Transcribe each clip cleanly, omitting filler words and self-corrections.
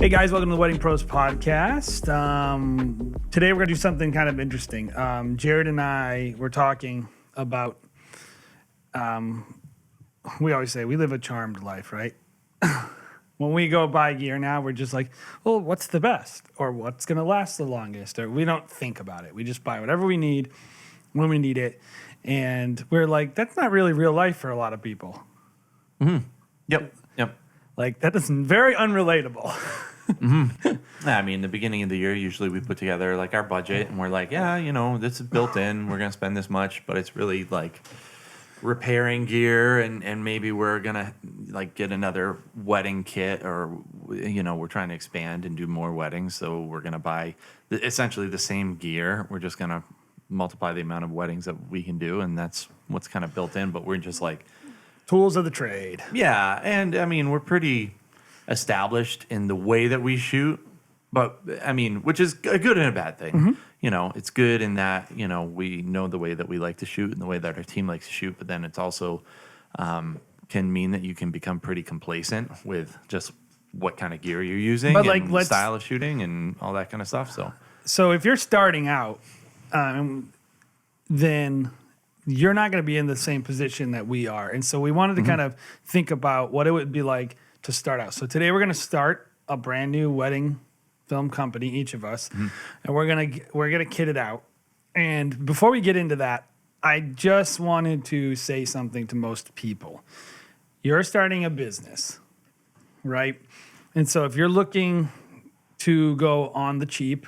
Hey guys, welcome to the WeddingPros podcast. Today we're going to do something kind of interesting. Jared and I were talking about, we always say we live a charmed life, right? When we go buy gear now, we're just like, well, what's the best? Or what's going to last the longest? Or we don't think about it. We just buy whatever we need when we need it. And we're like, that's not really real life for a lot of people. Mm-hmm. Yep. Like, that is very unrelatable. I mean, the beginning of the year, usually we put together like our budget and we're like, yeah, you know, this is built in. We're going to spend this much, but it's really like repairing gear and maybe we're going to like get another wedding kit or, you know, we're trying to expand and do more weddings. So we're going to buy essentially the same gear. We're just going to multiply the amount of weddings that we can do. And that's what's kind of built in. But we're just like tools of the trade. Yeah. And I mean, we're pretty established in the way that we shoot, but I mean, which is a good and a bad thing. Mm-hmm. You know, it's good in that, you know, we know the way that we like to shoot and the way that our team likes to shoot, but then it's also can mean that you can become pretty complacent with just what kind of gear you're using and style of shooting and all that kind of stuff. So if you're starting out, then you're not going to be in the same position that we are. And so we wanted to kind of think about what it would be like to start out. So today we're going to start a brand new wedding film company, each of us, and we're gonna kit it out. And before we get into that, I just wanted to say something to most people. You're starting a business, right? And so if you're looking to go on the cheap,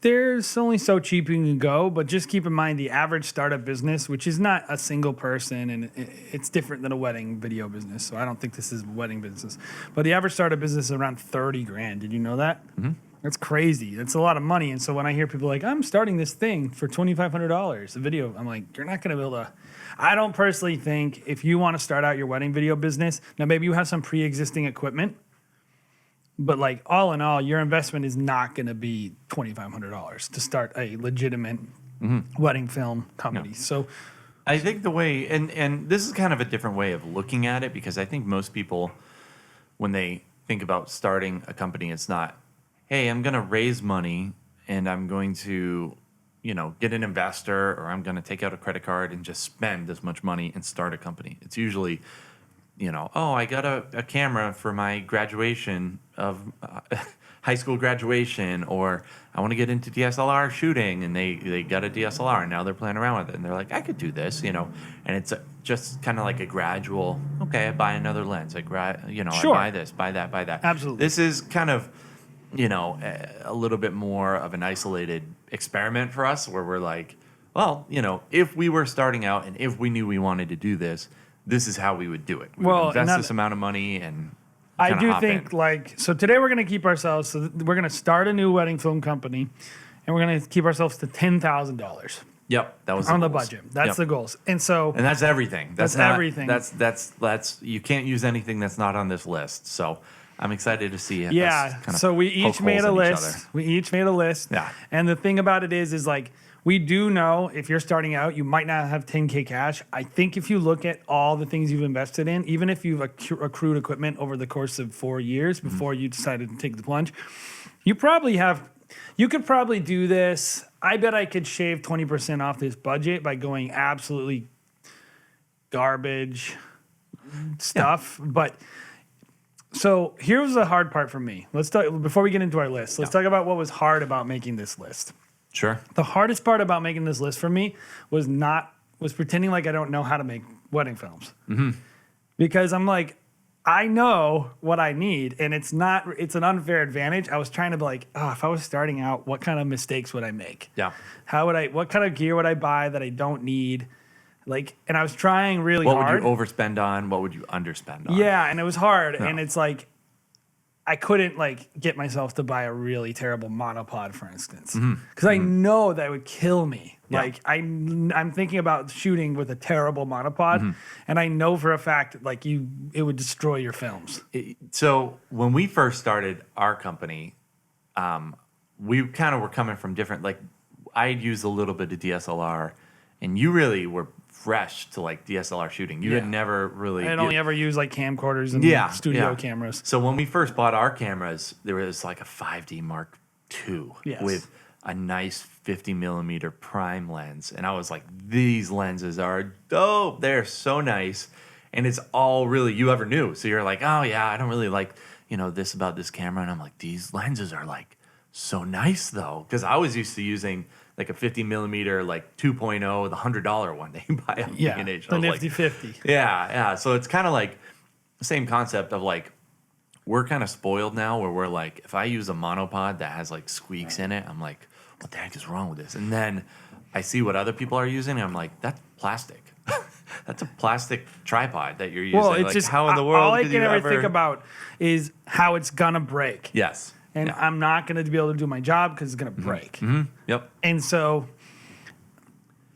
there's only so cheap you can go, but just keep in mind the average startup business, which is not a single person, and it's different than a wedding video business. So I don't think this is a wedding business. But the average startup business is around $30,000. Did you know that? Mm-hmm. That's crazy. That's a lot of money. And so when I hear people like, I'm starting this thing for $2,500 a video, I'm like, you're not going to be able to. I don't personally think if you want to start out your wedding video business, now maybe you have some pre-existing equipment, but like all in all, your investment is not going to be $2,500 to start a legitimate wedding film company. No. So I think the way, and this is kind of a different way of looking at it, because I think most people, when they think about starting a company, it's not, hey, I'm going to raise money and I'm going to, you know, get an investor, or I'm going to take out a credit card and just spend this much money and start a company. It's usually, you know, oh, I got a camera for my graduation of high school graduation, or I want to get into DSLR shooting, and they got a DSLR, and now they're playing around with it, and they're like, I could do this, you know, and it's just kind of like a gradual, okay, I buy another lens, Sure. I buy this, buy that. Absolutely. This is kind of, you know, a little bit more of an isolated experiment for us, where we're like, well, you know, if we were starting out and if we knew we wanted to do this, this is how we would do it. We would invest this amount of money and I do think so today we're going to keep ourselves, we're going to start a new wedding film company, and we're going to keep ourselves to $10,000. Yep, that was on the budget. That's the goals. And that's everything. That's everything. That's you can't use anything that's not on this list. So I'm excited to see it. Yeah. So we each made a list. Yeah. And the thing about it is like, we do know if you're starting out, you might not have $10,000 cash. I think if you look at all the things you've invested in, even if you've accrued equipment over the course of 4 years before you decided to take the plunge, you could probably do this. I bet I could shave 20% off this budget by going absolutely garbage stuff. Yeah. But so here's the hard part for me. Let's talk before we get into our list. Let's talk about what was hard about making this list. Sure. The hardest part about making this list for me was pretending like I don't know how to make wedding films. Mm-hmm. Because I'm like, I know what I need, and it's an unfair advantage. I was trying to be like, if I was starting out, what kind of mistakes would I make? Yeah. What kind of gear would I buy that I don't need? Like, and I was trying really hard. What would you overspend on? What would you underspend on? Yeah, and it was hard. Yeah. And it's like, I couldn't like get myself to buy a really terrible monopod, for instance, because I know that would kill me. Yeah. Like I'm thinking about shooting with a terrible monopod, and I know for a fact like it would destroy your films. So when we first started our company, we kind of were coming from different. Like I had used a little bit of DSLR, and you really were fresh to like DSLR shooting. You had never really. I had only ever used like camcorders and studio cameras. So when we first bought our cameras, there was like a 5D Mark II with a nice 50 millimeter prime lens, and I was like, these lenses are dope. They're so nice, and it's all really you ever knew. So you're like, oh yeah, I don't really like this about this camera, and I'm like, these lenses are like so nice though, because I was used to using like a 50 millimeter, like 2.0, the $100 one they buy on B&H. The nifty 50. Yeah. So it's kind of like the same concept of like, we're kind of spoiled now where we're like, if I use a monopod that has like squeaks in it, I'm like, what the heck is wrong with this? And then I see what other people are using, and I'm like, that's plastic. That's a plastic tripod that you're using. Well, it's like, just how in the world all I could can you ever think about is how it's gonna break. Yes. And I'm not going to be able to do my job because it's going to break. Yep. And so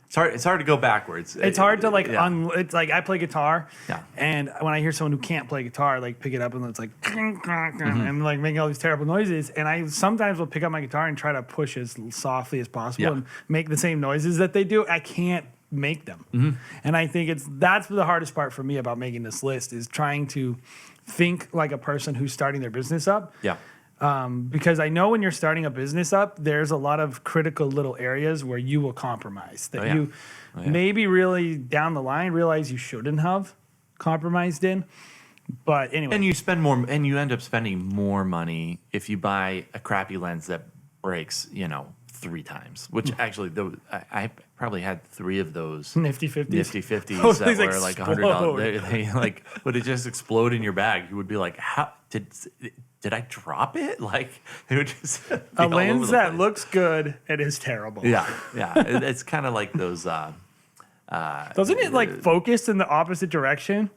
it's hard to go backwards. it's hard to like it's like I play guitar, Yeah. and when I hear someone who can't play guitar like pick it up and it's like and like making all these terrible noises, and I sometimes will pick up my guitar and try to push as softly as possible and make the same noises that they do. I can't make them. And I think that's the hardest part for me about making this list is trying to think like a person who's starting their business up. Yeah. Because I know when you're starting a business up, there's a lot of critical little areas where you will compromise that you maybe really down the line realize you shouldn't have compromised in. But anyway, And you spend more, and you end up spending more money if you buy a crappy lens that breaks, 3 times. Which actually, I probably had 3 of those nifty 50s. nifty 50s Oh, that they were like explode. $100. They like would it just explode in your bag? You would be like, how did I drop it? Like it would just be A all over lens the that place. looks good and is terrible. Yeah. It's kind of like those. Doesn't it like focus in the opposite direction?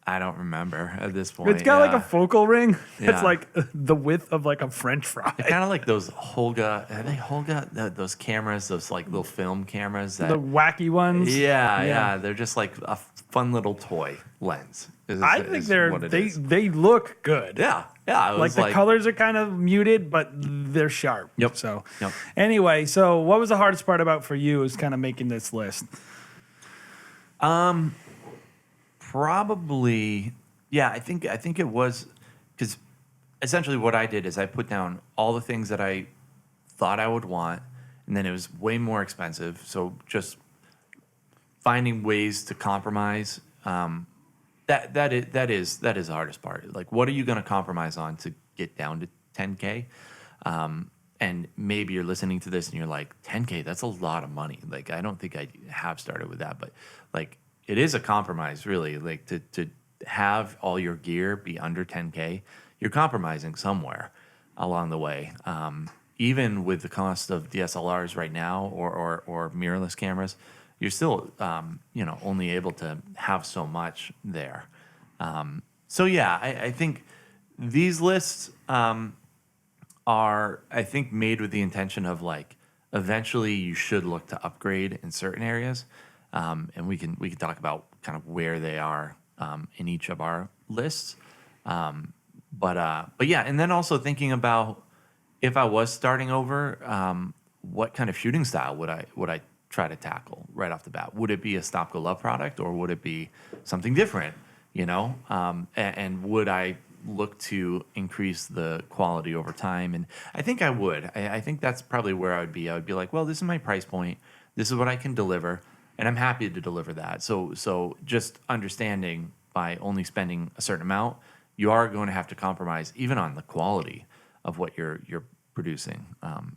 I don't remember at this point. It's got like a focal ring that's Yeah. like the width of like a French fry. kind of like those Holga. Are they Holga? Those cameras, those like little film cameras that. The wacky ones. Yeah. They're just like a fun little toy lens. I think what it they is. they look good. Yeah. It Like was the colors are kind of muted, but they're sharp. Yep. So Yep. anyway, so what was the hardest part about for you is kind of making this list? Probably, yeah. I think it was because essentially what I did is I put down all the things that I thought I would want, and then it was way more expensive. So just finding ways to compromise. That is the hardest part. Like, what are you going to compromise on to get down to 10K? And maybe you're listening to this and you're like, 10K, that's a lot of money. Like, I don't think I have started with that, but like, it is a compromise, really. Like to have all your gear be under 10K, you're compromising somewhere along the way. Even with the cost of DSLRs right now or mirrorless cameras, you're still only able to have so much there. So yeah, I think these lists are made with the intention of like eventually you should look to upgrade in certain areas. And we can talk about kind of where they are in each of our lists. But yeah, and then also thinking about if I was starting over, what kind of shooting style would I try to tackle right off the bat? Would it be a Stop Go Love product, or would it be something different? And would I look to increase the quality over time? And I think I would. I think that's probably where I would be. I would be like, well, this is my price point. This is what I can deliver. And I'm happy to deliver that. So just understanding by only spending a certain amount, you are going to have to compromise even on the quality of what you're producing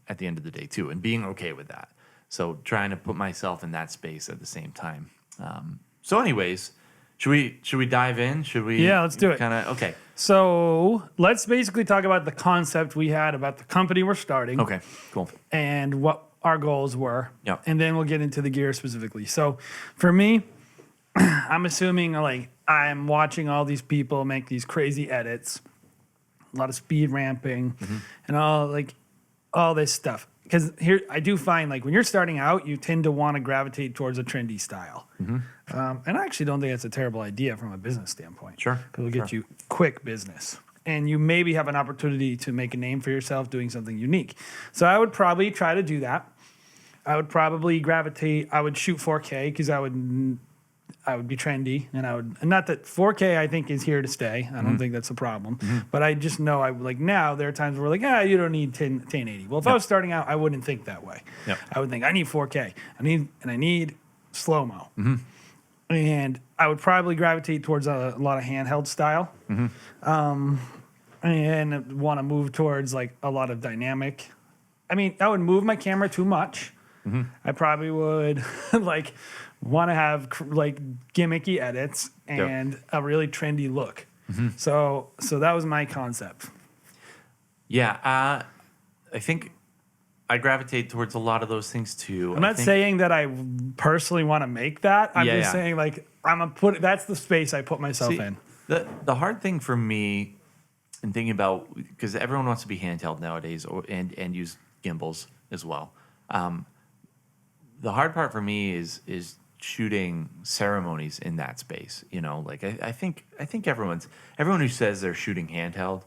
at the end of the day too, and being okay with that. So trying to put myself in that space at the same time. So anyways, should we dive in? Should we? Yeah, let's do it. Okay. So let's basically talk about the concept we had about the company we're starting. Okay, cool. And what our goals were. Yep. And then we'll get into the gear specifically. So for me, I'm assuming like I'm watching all these people make these crazy edits, a lot of speed ramping and all this stuff. Because here I do find like when you're starting out, you tend to want to gravitate towards a trendy style. And I actually don't think that's a terrible idea from a business standpoint. Sure. Because it'll get you quick business. And you maybe have an opportunity to make a name for yourself doing something unique. So I would probably try to do that. I would probably I would shoot 4K because I would I would be trendy, and I would, and not that 4K I think is here to stay. I don't think that's a problem, but I just know I like now there are times where like, you don't need 1080. Well, if I was starting out, I wouldn't think that way. Yep. I would think I need 4K. I need slow-mo. And I would probably gravitate towards a lot of handheld style. And want to move towards like a lot of dynamic. I mean, I would move my camera too much. I probably would like want to have like gimmicky edits and a really trendy look. So that was my concept. Yeah, I think I gravitate towards a lot of those things too. I'm not saying that I personally want to make that. I'm just saying like that's the space I put myself in. The hard thing for me in thinking about, because everyone wants to be handheld nowadays and use gimbals as well. The hard part for me is shooting ceremonies in that space. You know, like I think everyone who says they're shooting handheld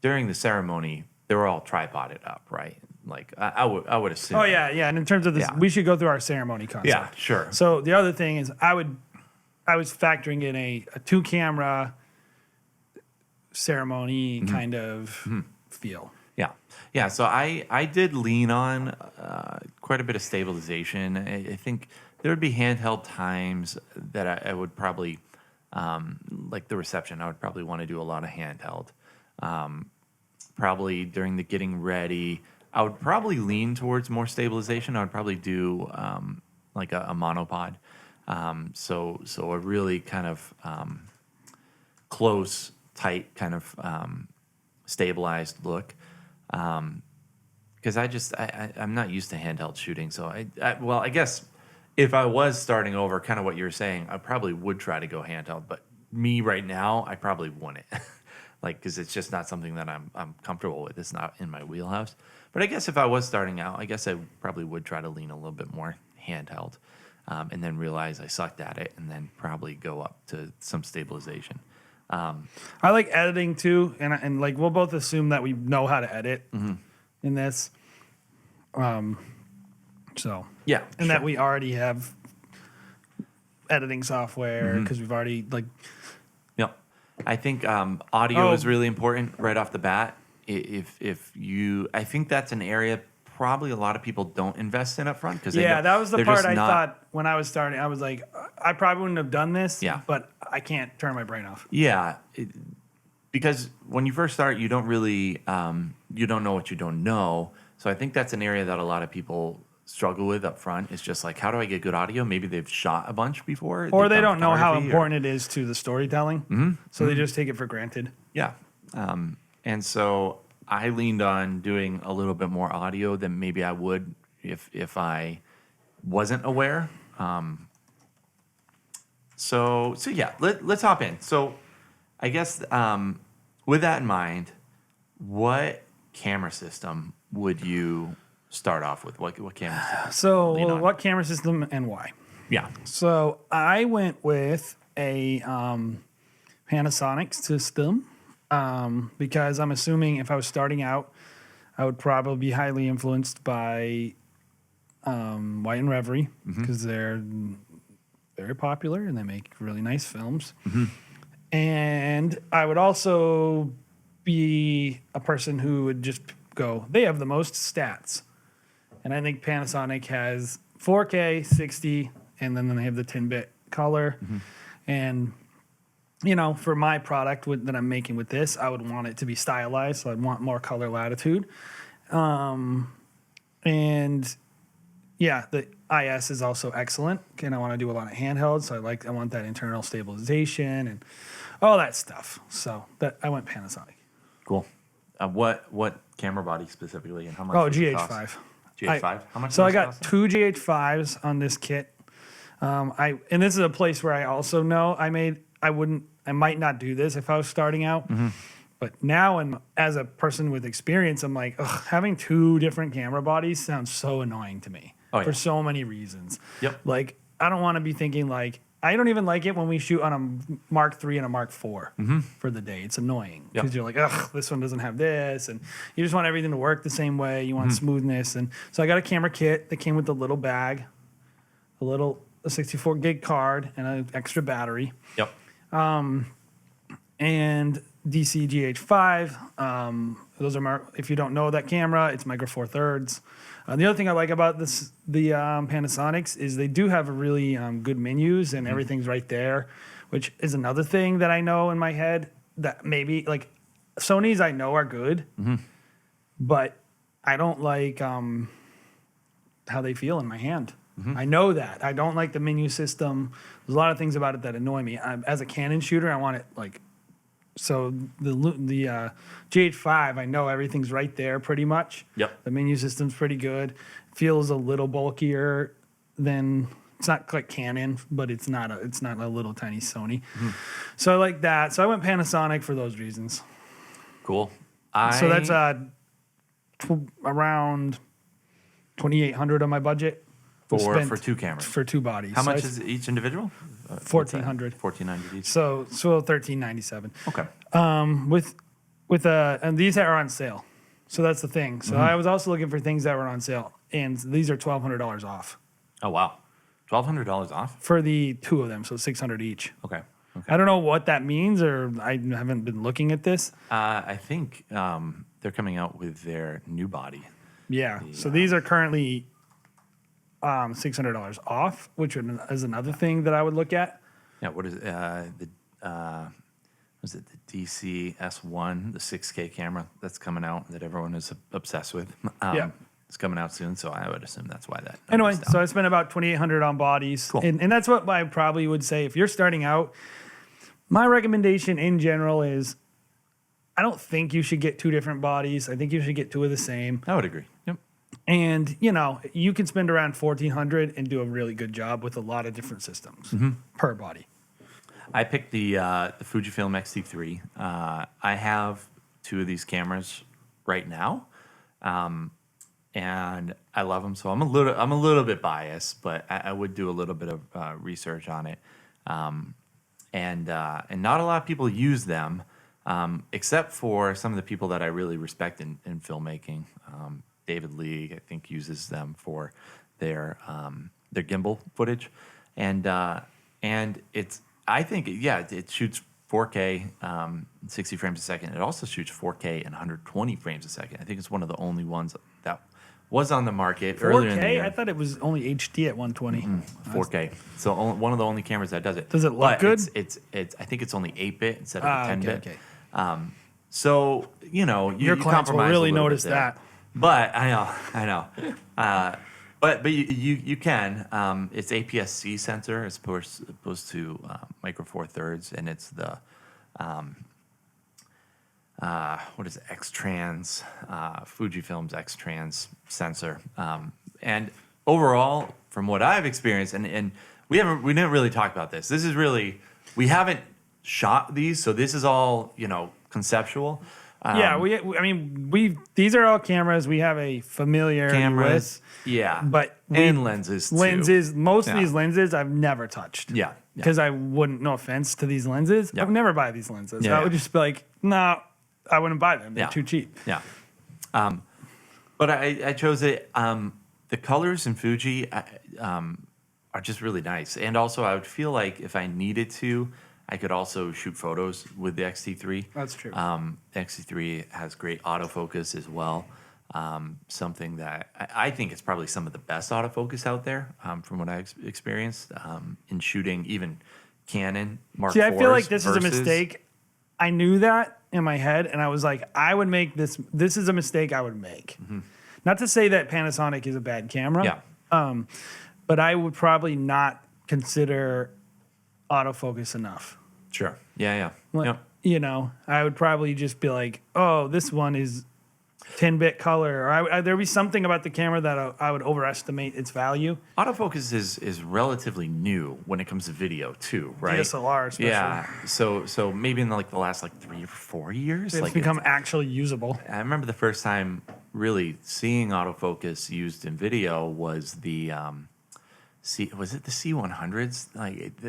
during the ceremony, they're all tripoded up, right? Like I would assume. Oh yeah. And in terms of this, we should go through our ceremony concept. Yeah, sure. So the other thing is, I was factoring in a 2-camera ceremony kind of feel. Yeah. So I did lean on quite a bit of stabilization. I think there would be handheld times that I would probably, like the reception, I would probably want to do a lot of handheld. Probably during the getting ready, I would probably lean towards more stabilization. I would probably do like a monopod. So a really kind of close, tight, kind of stabilized look. Because I'm not used to handheld shooting. So I guess if I was starting over, kind of what you were saying, I probably would try to go handheld. But me right now, I probably wouldn't. Like, because it's just not something that I'm comfortable with. It's not in my wheelhouse. But I guess if I was starting out, I guess I probably would try to lean a little bit more handheld, and then realize I sucked at it, and then probably go up to some stabilization. I like editing too, and like we'll both assume that we know how to edit in this. So Yeah, and that we already have editing software because we've already like. Yep. I think audio is really important right off the bat. If you, I think that's an area probably a lot of people don't invest in up front because that was the part I thought when I was starting. I was like, I probably wouldn't have done this, but I can't turn my brain off. Yeah, because when you first start, you don't really you don't know what you don't know. So I think that's an area that a lot of people struggle with up front. It's just like, how do I get good audio? Maybe they've shot a bunch before, or they don't know how important it is to the storytelling, so they just take it for granted. Yeah. And so I leaned on doing a little bit more audio than maybe I would if I wasn't aware. So yeah, let's hop in. So I guess with that in mind, what camera system would you start off with? What camera system? So what camera system and why? Yeah. So I went with a Panasonic system. Because I'm assuming if I was starting out, I would probably be highly influenced by White and Reverie because they're very popular and they make really nice films. And I would also be a person who would just go, they have the most stats. And I think Panasonic has 4K, 60, and then they have the 10-bit color. And you know, for my product that I'm making with this, I would want it to be stylized. So I'd want more color latitude. And yeah, the IS is also excellent. And I want to do a lot of handheld. So I want that internal stabilization and all that stuff. So I went Panasonic. Cool. What camera body specifically and how much? Oh, GH5. GH5? How much? So I got 2 GH5s on this kit. And this is a place where I also know I might not do this if I was starting out, but now as a person with experience, I'm like, having 2 different camera bodies sounds so annoying to me for so many reasons. Yep. Like, I don't want to be thinking like, I don't even like it when we shoot on a Mark III and a Mark IV for the day. It's annoying because you're like, this one doesn't have this. And you just want everything to work the same way. You want smoothness. And so I got a camera kit that came with a little bag, a little a 64 gig card and an extra battery. Yep. And DC GH5. Those are if you don't know that camera, it's micro four thirds. The other thing I like about the Panasonics is they do have a really good menus and everything's right there, which is another thing that I know in my head that maybe like Sony's I know are good, but I don't like how they feel in my hand. I know that. I don't like the menu system. There's a lot of things about it that annoy me. As a Canon shooter, I want it like. So the GH5, I know everything's right there pretty much. Yep. The menu system's pretty good. Feels a little bulkier than it's not like Canon, but it's not a little tiny Sony. So I like that. So I went Panasonic for those reasons. Cool. So that's around $2,800 on my budget for two cameras. for two bodies. How much is each individual? $1,400. $1,400 each. So $1,397. Okay. And these are on sale. So that's the thing. So I was also looking for things that were on sale, and these are $1,200 off Oh wow, $1,200 off. for the two of them. So $600 each. Okay. I don't know what that means, or I haven't been looking at this. I think they're coming out with their new body. Yeah. So these are currently $600 off, which is another thing that I would look at. Yeah. What is was it the DC S1, the 6K camera that's coming out that everyone is obsessed with? Yeah. It's coming out soon, so I would assume that's why that. Anyway, number's down. so I spent about $2,800 on bodies, Cool. and that's what I probably would say if you're starting out. My recommendation in general is, I don't think you should get two different bodies. I think you should get two of the same. I would agree. Yep. And you can spend around $1,400 and do a really good job with a lot of different systems per body. I picked the Fujifilm Xc3. I have two of these cameras right now, and I love them. So I'm a little bit biased, but I would do a little bit of research on it. And not a lot of people use them, except for some of the people that I really respect in filmmaking. David Lee, I think, uses them for their gimbal footage, and it shoots 4K, 60 frames a second. It also shoots 4K and 120 frames a second. I think it's one of the only ones that was on the market earlier in the 4K? year. I thought it was only HD at 120. 4K. So one of the only cameras that does it. Does it look good? It's I think it's only 8-bit instead of 10-bit. Okay. So you Your clients will compromise really a little notice bit there. that. But I know. But you can. It's APS-C sensor as opposed to micro four thirds, and it's the what is it? X-Trans, Fujifilm's X-Trans sensor. And overall, from what I've experienced, and we didn't really talk about this. This is really, we haven't shot these, so this is all conceptual. These are all cameras we have a familiarity with. Yeah, But and lenses too. Most of these lenses I've never touched. Yeah. Because I wouldn't, no offense to these lenses, Yeah. I would never buy these lenses. Yeah, I would just be like, no, I wouldn't buy them. They're Yeah. too cheap. Yeah. But I chose it. The colors in Fuji are just really nice. And also, I would feel like if I needed to, I could also shoot photos with the X-T3. That's true. The X-T3 has great autofocus as well. Something that I think is probably some of the best autofocus out there from what I've experienced in shooting even Canon Mark See, I feel like IVs this is a versus- mistake. I knew that in my head, and I was like, I would make this. This is a mistake I would make. Not to say that Panasonic is a bad camera. Yeah. But I would probably not consider autofocus enough. Sure. Yeah. Like, Yep. I would probably just be like, oh, this one is 10-bit color. Or there'd be something about the camera that I would overestimate its value. Autofocus is relatively new when it comes to video too, right? DSLR especially. Yeah. So maybe in the last 3 or 4 years, It's become actually usable. I remember the first time really seeing autofocus used in video was the was it the C100s?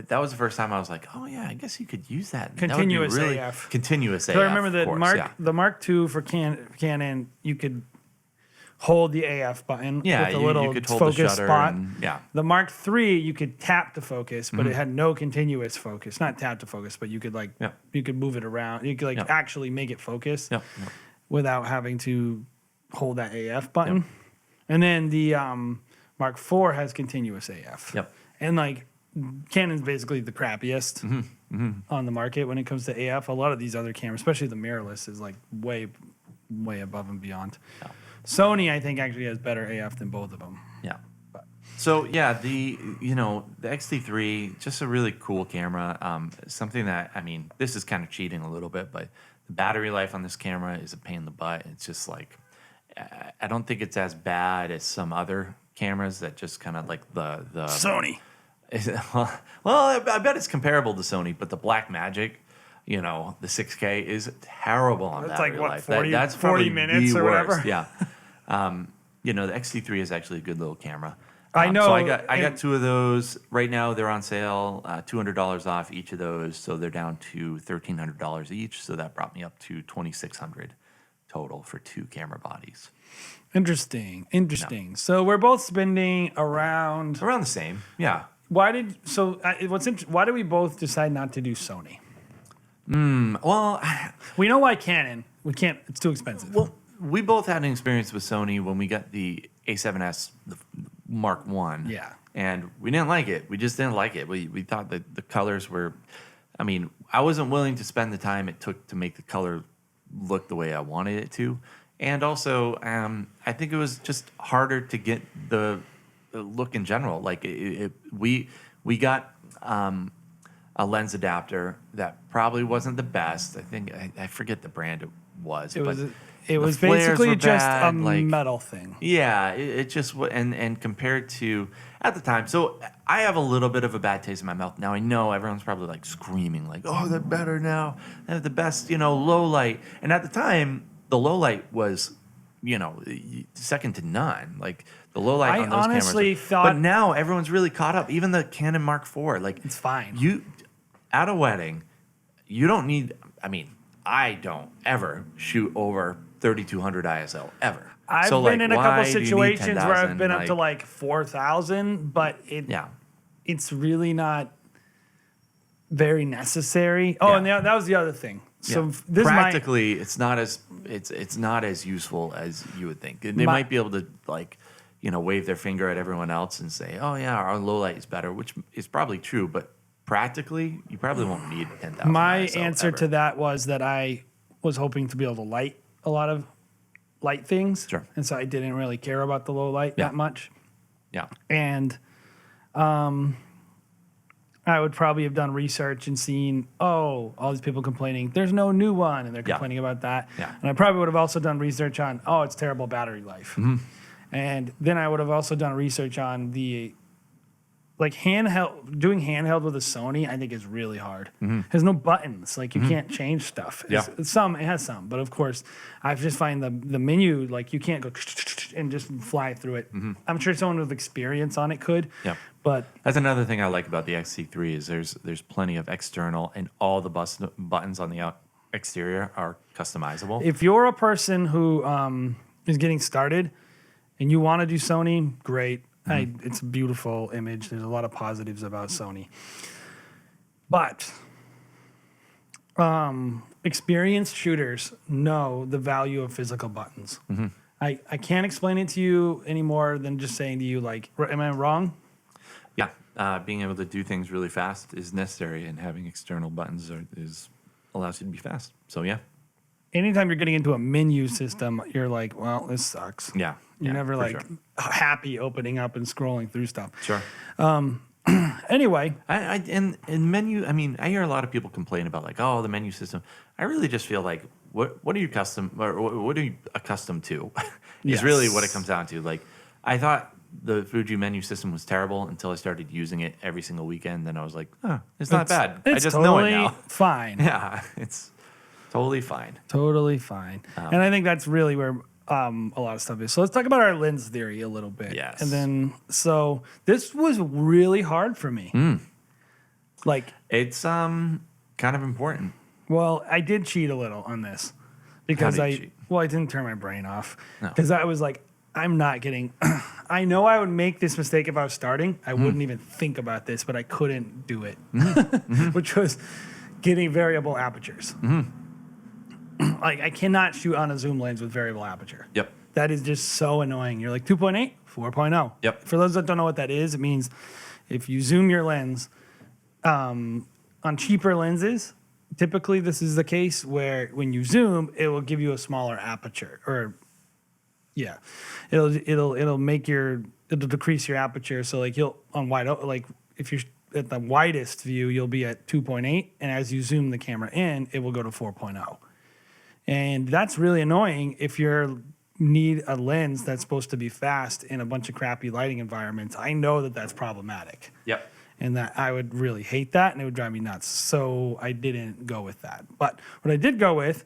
That was the first time I was like, oh yeah, I guess you could use that. Continuous that would be AF. Continuous AF. So I remember of course, the Mark II for Canon, you could, hold the AF button Yeah, with a you little could hold the focus shutter spot. and- yeah. The Mark III, you could tap to focus, but it had no continuous focus. Not tap to focus, but you could you could move it around. You could actually make it focus without having to hold that AF button. Yep. And then the Mark IV has continuous AF. Yep. And like Canon's basically the crappiest on the market when it comes to AF. A lot of these other cameras, especially the mirrorless, is like way above and beyond. Yeah. Sony, I think, actually has better AF than both of them. Yeah. So yeah, the X-T3, just a really cool camera. Something that, I mean, this is kind of cheating a little bit, but the battery life on this camera is a pain in the butt. It's just like, I don't think it's as bad as some other cameras that just kind of like the Sony. Well, I bet it's comparable to Sony, but the Blackmagic, the 6K is terrible on That's battery like, what, life. 40 That's 40 probably minutes the or worst. whatever? Yeah. The X-T3 is actually a good little camera. I know. So I got two of those right now. They're on sale, $200 off each of those. So they're down to $1,300 each. So that brought me up to $2,600 total for two camera bodies. Interesting. So we're both spending around. Around the same. Yeah. Why did why did we both decide not to do Sony? Well, We know why Canon. We can't. It's too expensive. Well, we both had an experience with Sony when we got the A7S, the Mark One. Yeah. And we didn't like it. We just didn't like it. We thought that the colors were, I mean, I wasn't willing to spend the time it took to make the color look the way I wanted it to. And also, I think it was just harder to get the look in general. Like we got a lens adapter that probably wasn't the best. I think I forget the brand it was. It was flares basically were just bad, a like- metal thing. Yeah, it just and compared to at the time. So I have a little bit of a bad taste in my mouth now. I know everyone's probably like screaming like, "Oh, they're better now. They have the best, low light." And at the time, the low light was, second to none. Like the low light on those honestly cameras. thought- But now everyone's really caught up. Even the Canon Mark IV, like It's fine. You at a wedding, you don't need. I mean, I don't ever shoot over 3200 ISO ever. I've So, been like, in a why couple do you need situations where I've 10,000? been up to like 4,000, but it's really not very necessary. Oh, Yeah. and that was the other thing. So Yeah. this practically, it's not as useful as you would think. They might be able to wave their finger at everyone else and say, "Oh yeah, our low light is better," which is probably true. But practically, you probably won't need 10,000. my ISO answer ever. to that was that I was hoping to be able to light a lot of light things. Sure. And so I didn't really care about the low light Yeah. that much. Yeah. And I would probably have done research and seen, all these people complaining, there's no new one, and they're Yeah. complaining about that. Yeah. And I probably would have also done research on, it's terrible battery life. Mm-hmm. And then I would have also done research on the, like doing handheld with a Sony, I think is really hard. There's no buttons. Like you can't change stuff. Yeah. It has some, but of course, I just find the menu, like you can't go and just fly through it. I'm sure someone with experience on it could. Yeah. But That's another thing I like about the Xc3 is there's plenty of external, and all the buttons on the exterior are customizable. if you're a person who is getting started and you want to do Sony, great. It's a beautiful image. There's a lot of positives about Sony. But experienced shooters know the value of physical buttons. I can't explain it to you any more than just saying to you, like, am I wrong? Yeah, being able to do things really fast is necessary, and having external buttons allows you to be fast. So yeah, Anytime you're getting into a menu system, you're like, well, this sucks. yeah, You're never for like sure. happy opening up and scrolling through stuff. Sure. Anyway, And menu. I mean, I hear a lot of people complain about like, oh, the menu system. I really just feel like, what are you what are you accustomed to? Is really what it comes down to. Like, I thought the Fuji menu system was terrible until I started using it every single weekend. Then I was like, oh, it's not bad. I It's just totally know it now. fine. Yeah, it's totally fine. Totally fine. And I think that's really where a lot of stuff is. So let's talk about our lens theory a little bit. Yes. And then, so this was really hard for me. Like, It's kind of important. well, I did cheat a little on this because How did you cheat? I didn't turn my brain off No. because I was like, I'm not getting. I know I would make this mistake if I was starting. I wouldn't even think about this, but I couldn't do it, which was getting variable apertures. Like I cannot shoot on a zoom lens with variable aperture. Yep. That is just so annoying. You're like 2.8, 4.0. Yep. For those that don't know what that is, it means if you zoom your lens on cheaper lenses, typically this is the case where when you zoom, it will give you a smaller aperture, or it'll decrease your aperture. So like you'll on wide, like if you're at the widest view, you'll be at 2.8, and as you zoom the camera in, it will go to 4.0. And that's really annoying if you need a lens that's supposed to be fast in a bunch of crappy lighting environments. I know that that's problematic. Yep. And that I would really hate that, and it would drive me nuts. So I didn't go with that. But what I did go with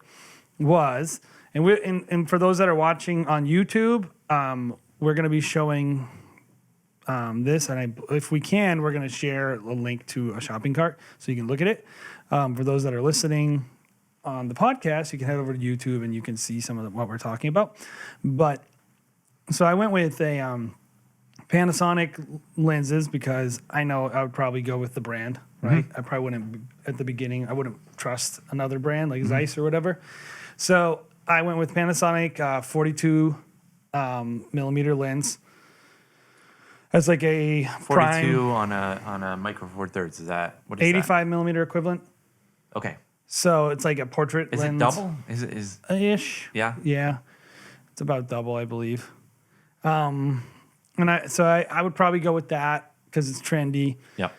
was, and for those that are watching on YouTube, we're going to be showing this, and if we can, we're going to share a link to a shopping cart so you can look at it. For those that are listening on the podcast, you can head over to YouTube and you can see some of what we're talking about. But so I went with a Panasonic lenses because I know I would probably go with the brand, right? I probably wouldn't, at the beginning, I wouldn't trust another brand like Zeiss or whatever. So I went with Panasonic 42 millimeter lens. That's like a 42 prime, on a micro four thirds. Is that what is 85 millimeter equivalent. that? Okay. So it's like a portrait Is lens. it double? Is Ish. yeah? Yeah. It's about double, I believe. And I would probably go with that because it's trendy. Yep.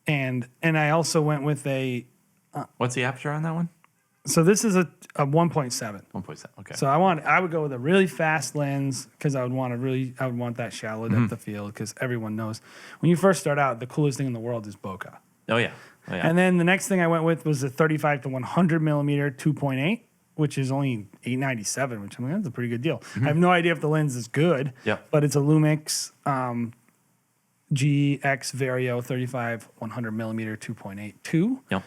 And I also went with What's the aperture on that one? so this is a 1.7. 1.7. Okay. So I would go with a really fast lens because I would want that shallow depth of field because everyone knows when you first start out, the coolest thing in the world is bokeh. Oh yeah. And then the next thing I went with was a 35 to 100 millimeter 2.8, which is only $897, which I mean that's a pretty good deal. I have no idea if the lens is good, but it's a Lumix GX Vario 35 100 millimeter 2.82. Yep.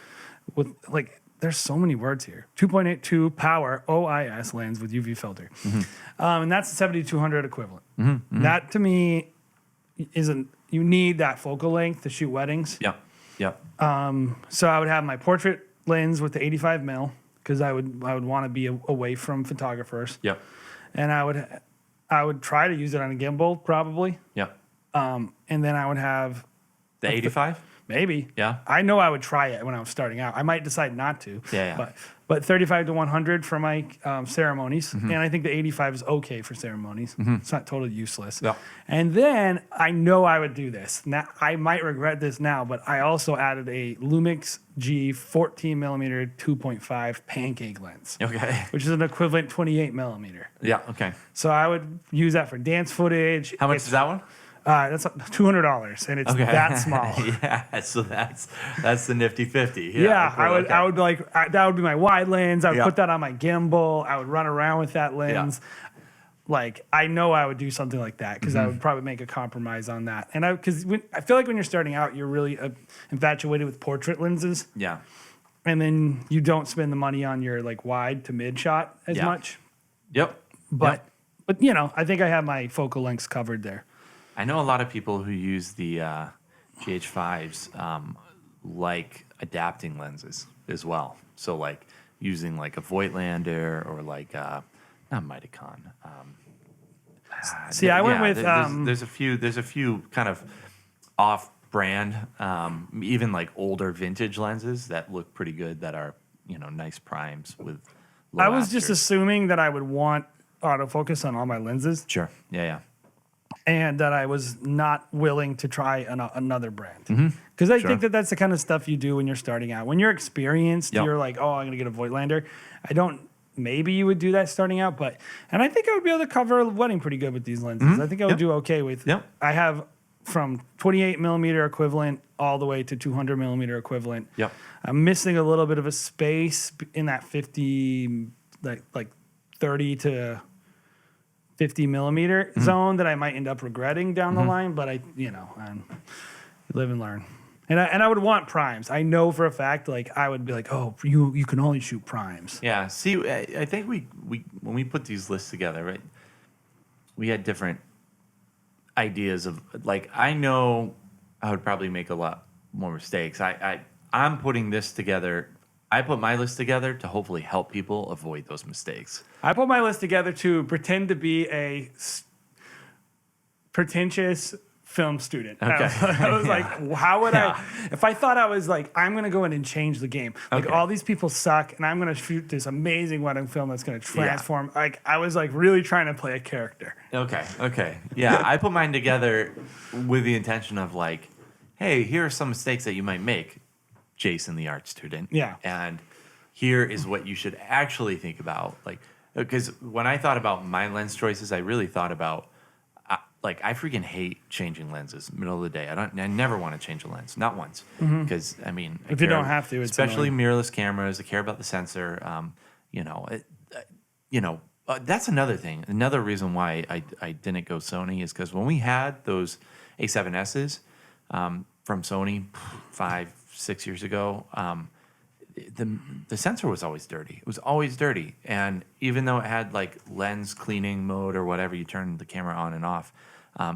With like, there's so many words here. 2.82 power OIS lens with UV filter, and that's 7200 equivalent. That to me isn't. You need that focal length to shoot weddings. Yep. Yep. So I would have my portrait lens with the 85 mil because I would want to be away from photographers. Yep. And I would try to use it on a gimbal probably. Yep. And then I would have The 85? maybe. Yeah. I know I would try it when I was starting out. I might decide not to. Yeah. But 35 to 100 for my ceremonies, and I think the 85 is okay for ceremonies. It's not totally useless. Yeah. And then I know I would do this. Now I might regret this now, but I also added a Lumix G 14 millimeter 2.5 Pancake lens, Okay. which is an equivalent 28 millimeter. Yeah. Okay. So I would use that for dance footage. How much is that one? That's $200, and it's that small. Yeah. So that's the nifty 50. Yeah, cool, I would that would be my wide lens. I would Yeah. put that on my gimbal. I would run around with that lens. Like I know I would do something like that because I would probably make a compromise on that. And I feel like when you're starting out, you're really infatuated with portrait lenses, Yeah. and then you don't spend the money on your like wide to mid shot as much. Yep. But you know, I think I have my focal lengths covered there. I know a lot of people who use the GH5s like adapting lenses as well. So like using like a Voigtlander or like not Mitacon. See, I went with there's a few kind of off-brand, even like older vintage lenses that look pretty good that are nice primes with. Low I was just apertures. assuming that I would want autofocus on all my lenses. Sure. Yeah. And that I was not willing to try another brand. Because I think that's the kind of stuff you do when you're starting out. When you're experienced, you're like, oh, I'm going to get a Voigtlander. Maybe you would do that starting out, and I think I would be able to cover a wedding pretty good with these lenses. I think I would do okay with, I have from 28 millimeter equivalent all the way to 200 millimeter equivalent. Yep. I'm missing a little bit of a space in that 50, like 30 to 50 millimeter zone that I might end up regretting down the line, but you live and learn. And I would want primes. I know for a fact, like I would be like, oh, you can only shoot primes. Yeah. See, I think we when we put these lists together, right? we had different ideas of like I know I would probably make a lot more mistakes. I'm putting this together. I put my list together to hopefully help people avoid those mistakes. I put my list together to pretend to be a pretentious film student. Okay. I was like, how would I, if I thought I was like, I'm going to go in and change the game. Like Okay. all these people suck and I'm going to shoot this amazing wedding film that's going to transform. Like I was like really trying to play a character. Okay. Yeah, I put mine together with the intention of like, hey, here are some mistakes that you might make, Jason, the art student. Yeah. And here is what you should actually think about. Like, because when I thought about my lens choices, I really thought about, like, I freaking hate changing lenses middle of the day. I never want to change a lens, not once. Because, I mean, If you don't have to, it's especially mirrorless cameras, I care about the sensor. That's another thing. Another reason why I didn't go Sony is because when we had those A7Ss from Sony 5-6 years ago, the sensor was always dirty. It was always dirty. And even though it had like lens cleaning mode or whatever, you turn the camera on and off,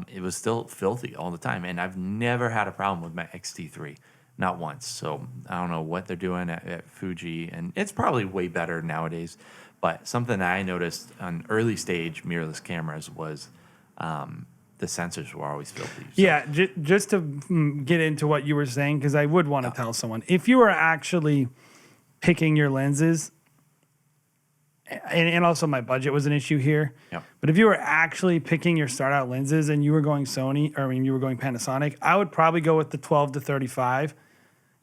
it was still filthy all the time. And I've never had a problem with my X-T3, not once. So I don't know what they're doing at Fuji. And it's probably way better nowadays. But something that I noticed on early stage mirrorless cameras was the sensors were always filthy. So. Yeah, just to get into what you were saying, because I would want to tell someone, if you were actually picking your lenses, and also my budget was an issue here, but if you were actually picking your start out lenses and you were going Sony, or I mean you were going Panasonic, I would probably go with the 12 to 35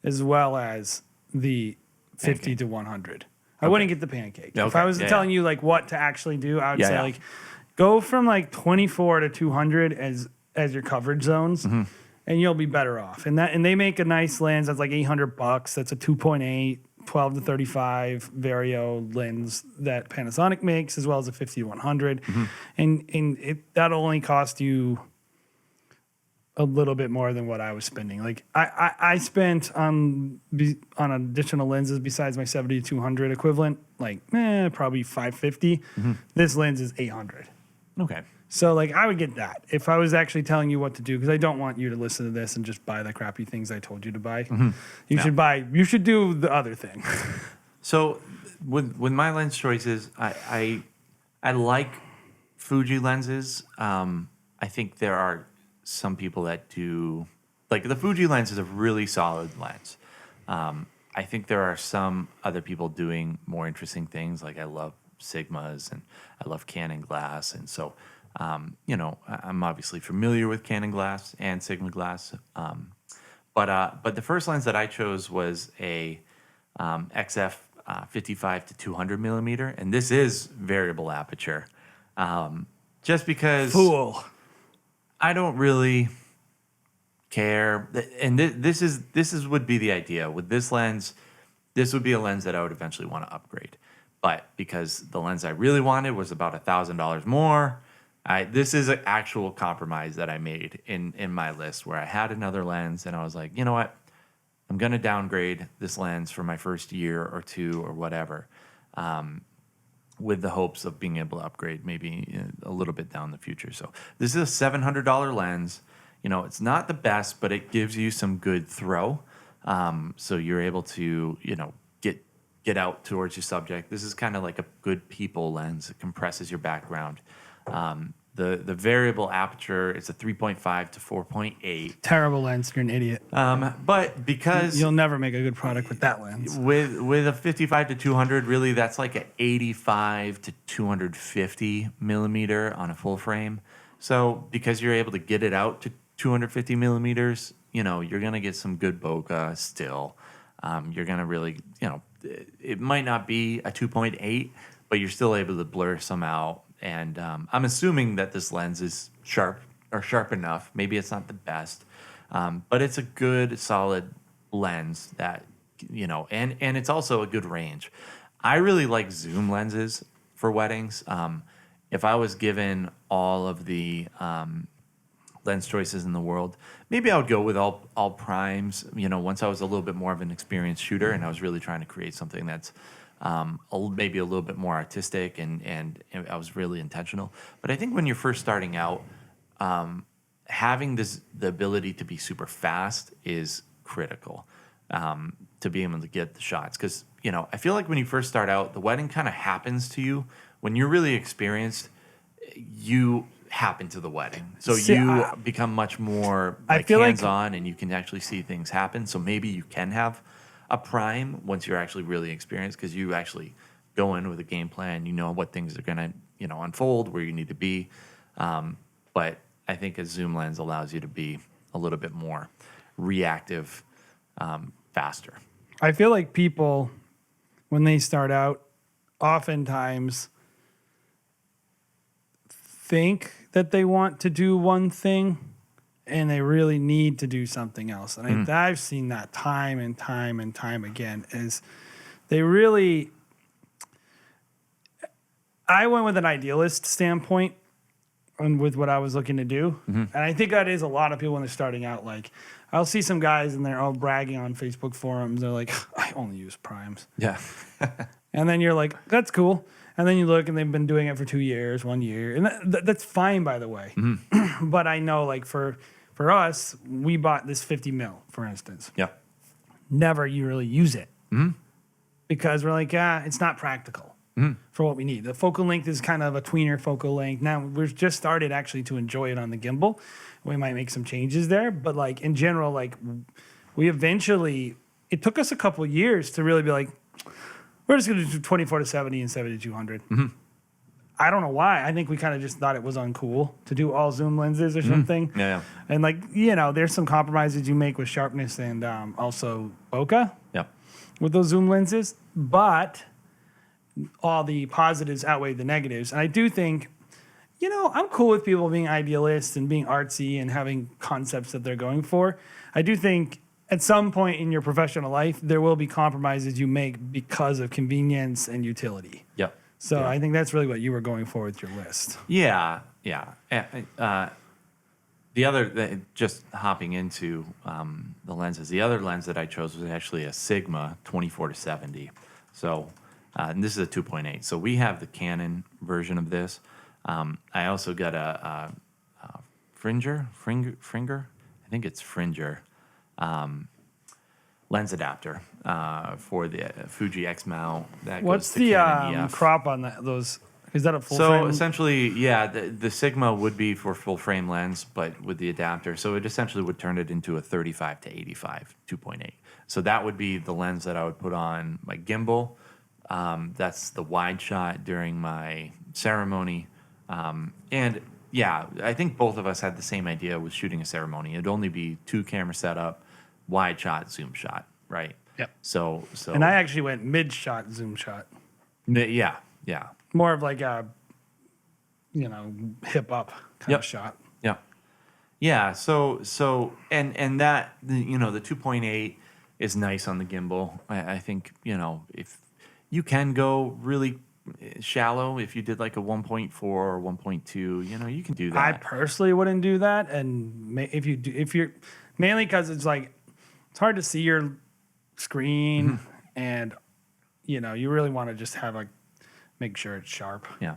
as well as the 50 to 100. I wouldn't get the Pancake. If I was telling you like what to actually do, I would say like go from like 24 to 200 as your coverage zones, and you'll be better off. And they make a nice lens that's like $800. That's a 2.8, 12 to 35 Vario lens that Panasonic makes, as well as a 50 to 100. And that'll only cost you a little bit more than what I was spending. Like I spent on additional lenses besides my 70 to 200 equivalent, like probably $550. This lens is $800. Okay. So like I would get that if I was actually telling you what to do, because I don't want you to listen to this and just buy the crappy things I told you to buy. You should do the other thing. So with my lens choices, I like Fuji lenses. I think there are some people that do, like the Fuji lens is a really solid lens. I think there are some other people doing more interesting things. Like I love Sigmas and I love Canon glass, and so I'm obviously familiar with Canon glass and Sigma glass. But the first lens that I chose was a XF 55 to 200 millimeter, and this is variable aperture. Just because I don't really care, and this would be the idea with this lens. This would be a lens that I would eventually want to upgrade, but because the lens I really wanted was about $1,000 more, this is an actual compromise that I made in my list, where I had another lens and I was like, you know what, I'm going to downgrade this lens for my first year or two or whatever, with the hopes of being able to upgrade maybe a little bit down the future. So this is a $700 lens. It's not the best, but it gives you some good throw. So you're able to, get out towards your subject. This is kind of like a good people lens. It compresses your background. The variable aperture is a 3.5 to 4.8. Terrible lens. You're an idiot. But because you'll never make a good product with that lens. With a 55 to 200, really that's like an 85 to 250 millimeter on a full frame. So because you're able to get it out to 250 millimeters, you're gonna get some good bokeh still. You're gonna really, it might not be a 2.8, but you're still able to blur some out. And I'm assuming that this lens is sharp enough. Maybe it's not the best, but it's a good, solid lens that, and it's also a good range. I really like zoom lenses for weddings. If I was given all of the lens choices in the world, maybe I would go with all primes. Once I was a little bit more of an experienced shooter and I was really trying to create something that's maybe a little bit more artistic, and I was really intentional. But I think when you're first starting out, having the ability to be super fast is critical, to be able to get the shots. Because, I feel like when you first start out, the wedding kind of happens to you. When you're really experienced, you happen to the wedding. So you become much more hands-on, and you can actually see things happen. So maybe you can have a prime once you're actually really experienced, because you actually go in with a game plan. You know what things are going to, unfold, where you need to be. But I think a zoom lens allows you to be a little bit more reactive, faster. I feel like people, when they start out, oftentimes think that they want to do one thing and they really need to do something else. And I've seen that time and time and time again, is they really... I went with an idealist standpoint and with what I was looking to do. And I think that is a lot of people when they're starting out. Like, I'll see some guys and they're all bragging on Facebook forums. They're like, I only use primes. Yeah. And then you're like, that's cool. And then you look and they've been doing it for 2 years, 1 year. And that's fine, by the way. But I know, like, for us, we bought this 50 mil, for instance. Yeah. Never you really use it. Because we're like, it's not practical for what we need. The focal length is kind of a tweener focal length. Now, we've just started actually to enjoy it on the gimbal. We might make some changes there. But, like, in general, like, we eventually... It took us a couple of years to really be like, we're just going to do 24 to 70 and 70 to 200. I don't know why. I think we kind of just thought it was uncool to do all zoom lenses or something. Yeah. And, like, there's some compromises you make with sharpness and also bokeh with those zoom lenses. But all the positives outweigh the negatives. And I do think, I'm cool with people being idealists and being artsy and having concepts that they're going for. I do think at some point in your professional life, there will be compromises you make because of convenience and utility. Yep. So I think that's really what you were going for with your list. Yeah. The other, just hopping into the lenses, the other lens that I chose was actually a Sigma 24 to 70. So, and this is a 2.8. So we have the Canon version of this. I also got a Fringer. I think it's Fringer. Lens adapter for the Fuji X mount. What's the crop on those? Is that a full frame? So essentially, the Sigma would be for full frame lens, but with the adapter. So it essentially would turn it into a 35 to 85 2.8. So that would be the lens that I would put on my gimbal. That's the wide shot during my ceremony. And yeah, I think both of us had the same idea with shooting a ceremony. It'd only be 2 camera setup, wide shot, zoom shot, right? Yep. So and I actually went mid shot, zoom shot. Yeah. More of like a, hip up kind of shot. Yeah. So and that, the 2.8 is nice on the gimbal. I think, if you can go really shallow, if you did like a 1.4 or 1.2, you can do that. I personally wouldn't do that. And if you're mainly because it's like, it's hard to see your screen and, you really want to just have make sure it's sharp. Yeah.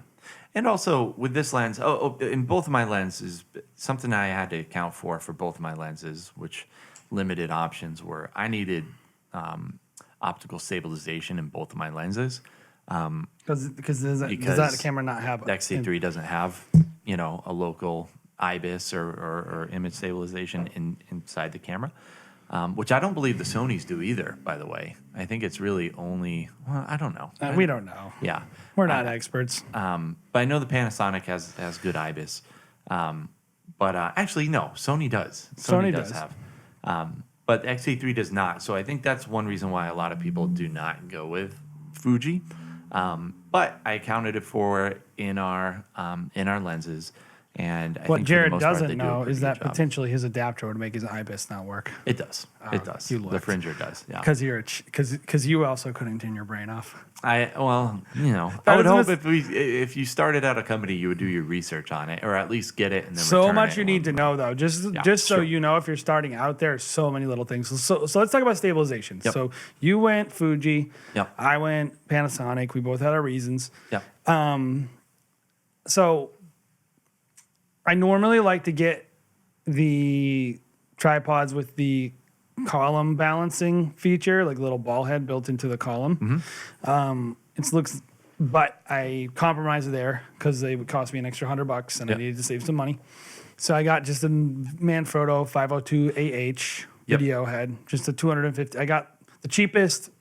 And also with this lens, in both of my lenses, something I had to account for both of my lenses, which limited options were I needed optical stabilization in both of my lenses. Because does that camera not have... The Xc3 doesn't have, a local IBIS or image stabilization inside the camera. Which I don't believe the Sonys do either, by the way. I think it's really only... Well, I don't know. We don't know. Yeah. We're not experts. But I know the Panasonic has good IBIS. But actually, no. Sony does. Sony does have. But Xc3 does not. So I think that's one reason why a lot of people do not go with Fuji. But I accounted it for in our lenses. And I What think Jared for the most part, doesn't they do a know pretty is good that job. potentially his adapter would make his IBIS not work. It does. It does. you The looked. Fringer does. Yeah. Because you also couldn't turn your brain off. I That would was hope if you started out a company, you would do your research on it, or at least get it and then So return much it. you need to know though, just so sure. you know if you're starting out there, so many little things. So let's talk about stabilization. Yep. So you went Fuji, Yep. I went Panasonic. We both had our reasons. Yep. So I normally like to get the tripods with the column balancing feature, like a little ball head built into the column. It looks, but I compromised there because they would cost me an extra $100 and I Yep. needed to save some money. So I got just a Manfrotto 502 AH video head, just a 250. I got the cheapest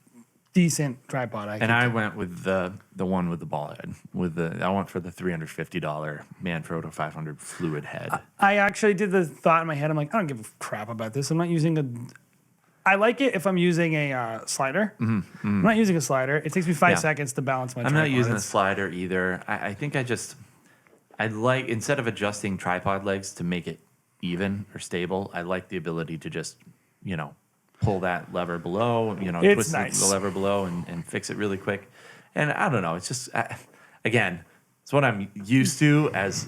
decent tripod I could. And I went with the one with the ball head. I went for the $350 Manfrotto 500 fluid head. I actually did the thought in my head. I'm like, I don't give a crap about this. I'm not using a. I like it if I'm using a slider. I'm not using a slider. It takes me 5 seconds to balance my I'm tripod. not using a slider either. I think I'd like, instead of adjusting tripod legs to make it even or stable, I like the ability to just, pull that lever below, It's twist nice. the lever below and fix it really quick. And I don't know. It's just, again, it's what I'm used to as,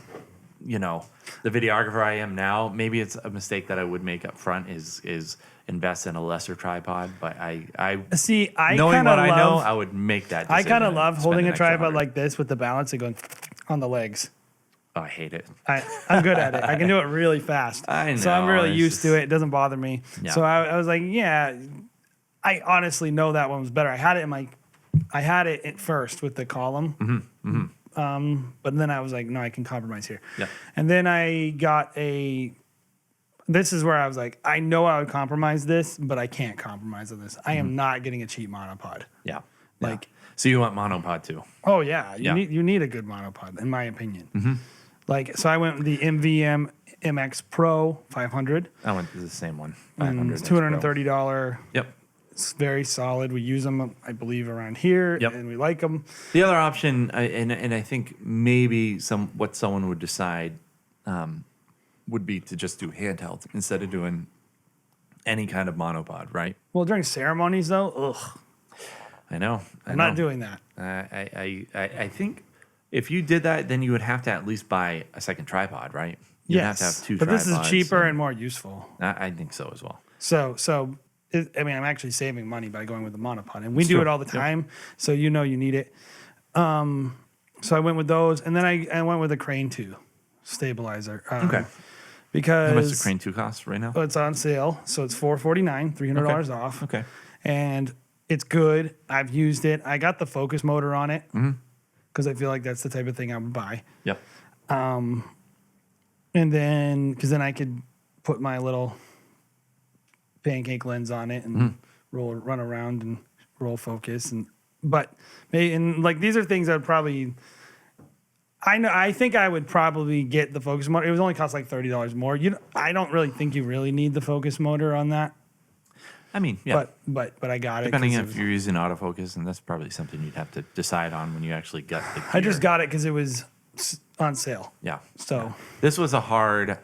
the videographer I am now. Maybe it's a mistake that I would make up front is invest in a lesser tripod. But I See, I knowing kind what of I know, love. I would make that I decision. kind of and love spend holding an a extra tripod 100. like this with the balance and going on the legs. Oh, I hate it. I'm good at it. I can do it really fast. I So I'm know, really it's used to just- it. It doesn't bother me. Yeah. So I was like, yeah, I honestly know that one was better. I had it at first with the column. But then I was like, no, I can compromise here. Yeah. And then I got this is where I was like, I know I would compromise this, but I can't compromise on this. I am not getting a cheap monopod. Yeah. Like- so you want monopod too? Oh yeah, Yeah. you need a good monopod, in my opinion. Like, so I went with the MVM MX Pro 500. I went to the same one. It's Next Pro. $230. Yep. It's very solid. We use them, I believe, around here, Yep. and we like them. The other option, and I think maybe what someone would decide would be to just do handheld instead of doing any kind of monopod, right? Well, during ceremonies, though, ugh, I know. I'm not doing that. I think if you did that, then you would have to at least buy a second tripod, right? You'd have to have two but tripods. this is cheaper and more useful. I think so as well. I'm actually saving money by going with the monopod, and we do Sure. it all the time. So you need it. So I went with those, and then I went with a Crane 2 stabilizer. Okay. Because How much does Crane 2 cost right now? it's on sale, so it's $449, $300 off. Okay. And it's good. I've used it. I got the focus motor on it because I feel like that's the type of thing I would buy. Yep. And then, because then I could put my little Pancake lens on it and run around and roll focus. But these are things I would probably. I think I would probably get the focus motor. It was only cost like $30 more. I don't really think you really need the focus motor on that. I mean, yeah. But I got Depending it. if you're using autofocus, and that's probably something you'd have to decide on when you actually get the gear. I just got it because it was on sale. Yeah. So This was a hard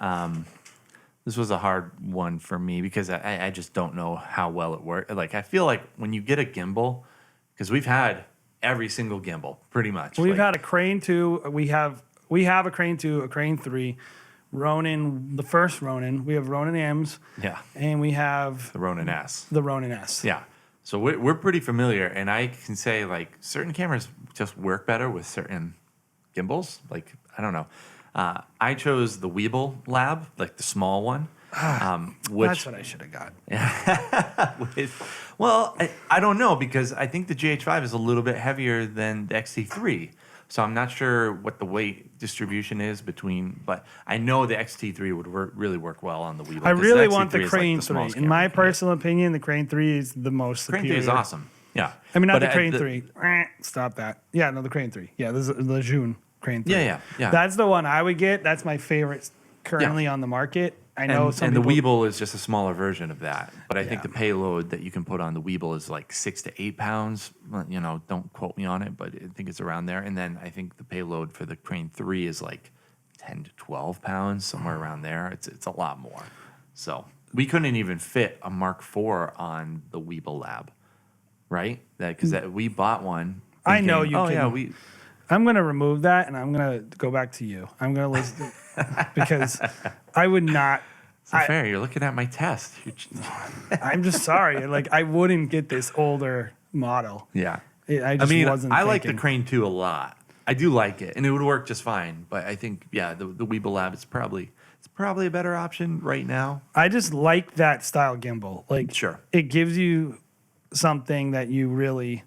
one for me because I just don't know how well it works. Like, I feel like when you get a gimbal, because we've had every single gimbal pretty much. we've had a Crane 2. We have a Crane 2, a Crane 3, Ronin, the first Ronin. We have Ronin M's. Yeah. And we have The Ronin S. the Ronin S. Yeah. So we're pretty familiar, and I can say like certain cameras just work better with certain gimbals. Like, I don't know. I chose the Weeble Lab, like the small one. Which, That's what I should have got. well, I don't know, because I think the GH5 is a little bit heavier than the XT3. So I'm not sure what the weight distribution is between, but I know the XT3 would really work well on the Weeble. I 'cause really XT3 want the is, like, Crane 3. smallest In camera my you can get. personal opinion, the Crane 3 is the most Crane superior. 3 is awesome. Yeah. I mean, not But the at Crane 3. Stop that. Yeah, no, the Crane 3. Yeah, this is the June Crane 3. Yeah. That's the one I would get. That's my favorite currently on the market. I know some and the people. Weeble is just a smaller version of that. But I think the payload that you can put on the Weeble is like 6 to 8 pounds. Well, don't quote me on it, but I think it's around there. And then I think the payload for the Crane 3 is like 10 to 12 pounds, somewhere around there. It's a lot more. So we couldn't even fit a Mark IV on the Weeble Lab, right? Because we bought one. I know thinking, you oh, can. Yeah, I'm going to remove that, and I'm going to go back to you. I'm going to listen because I would not. it's not fair. You're looking at my test. I'm just sorry. Like, I wouldn't get this older model. Yeah. I just wasn't I like the thinking. Crane 2 a lot. I do like it, and it would work just fine. But I think, the Weeble Lab is probably a better option right now. I just like that style gimbal. Like, Sure. It gives you something that you really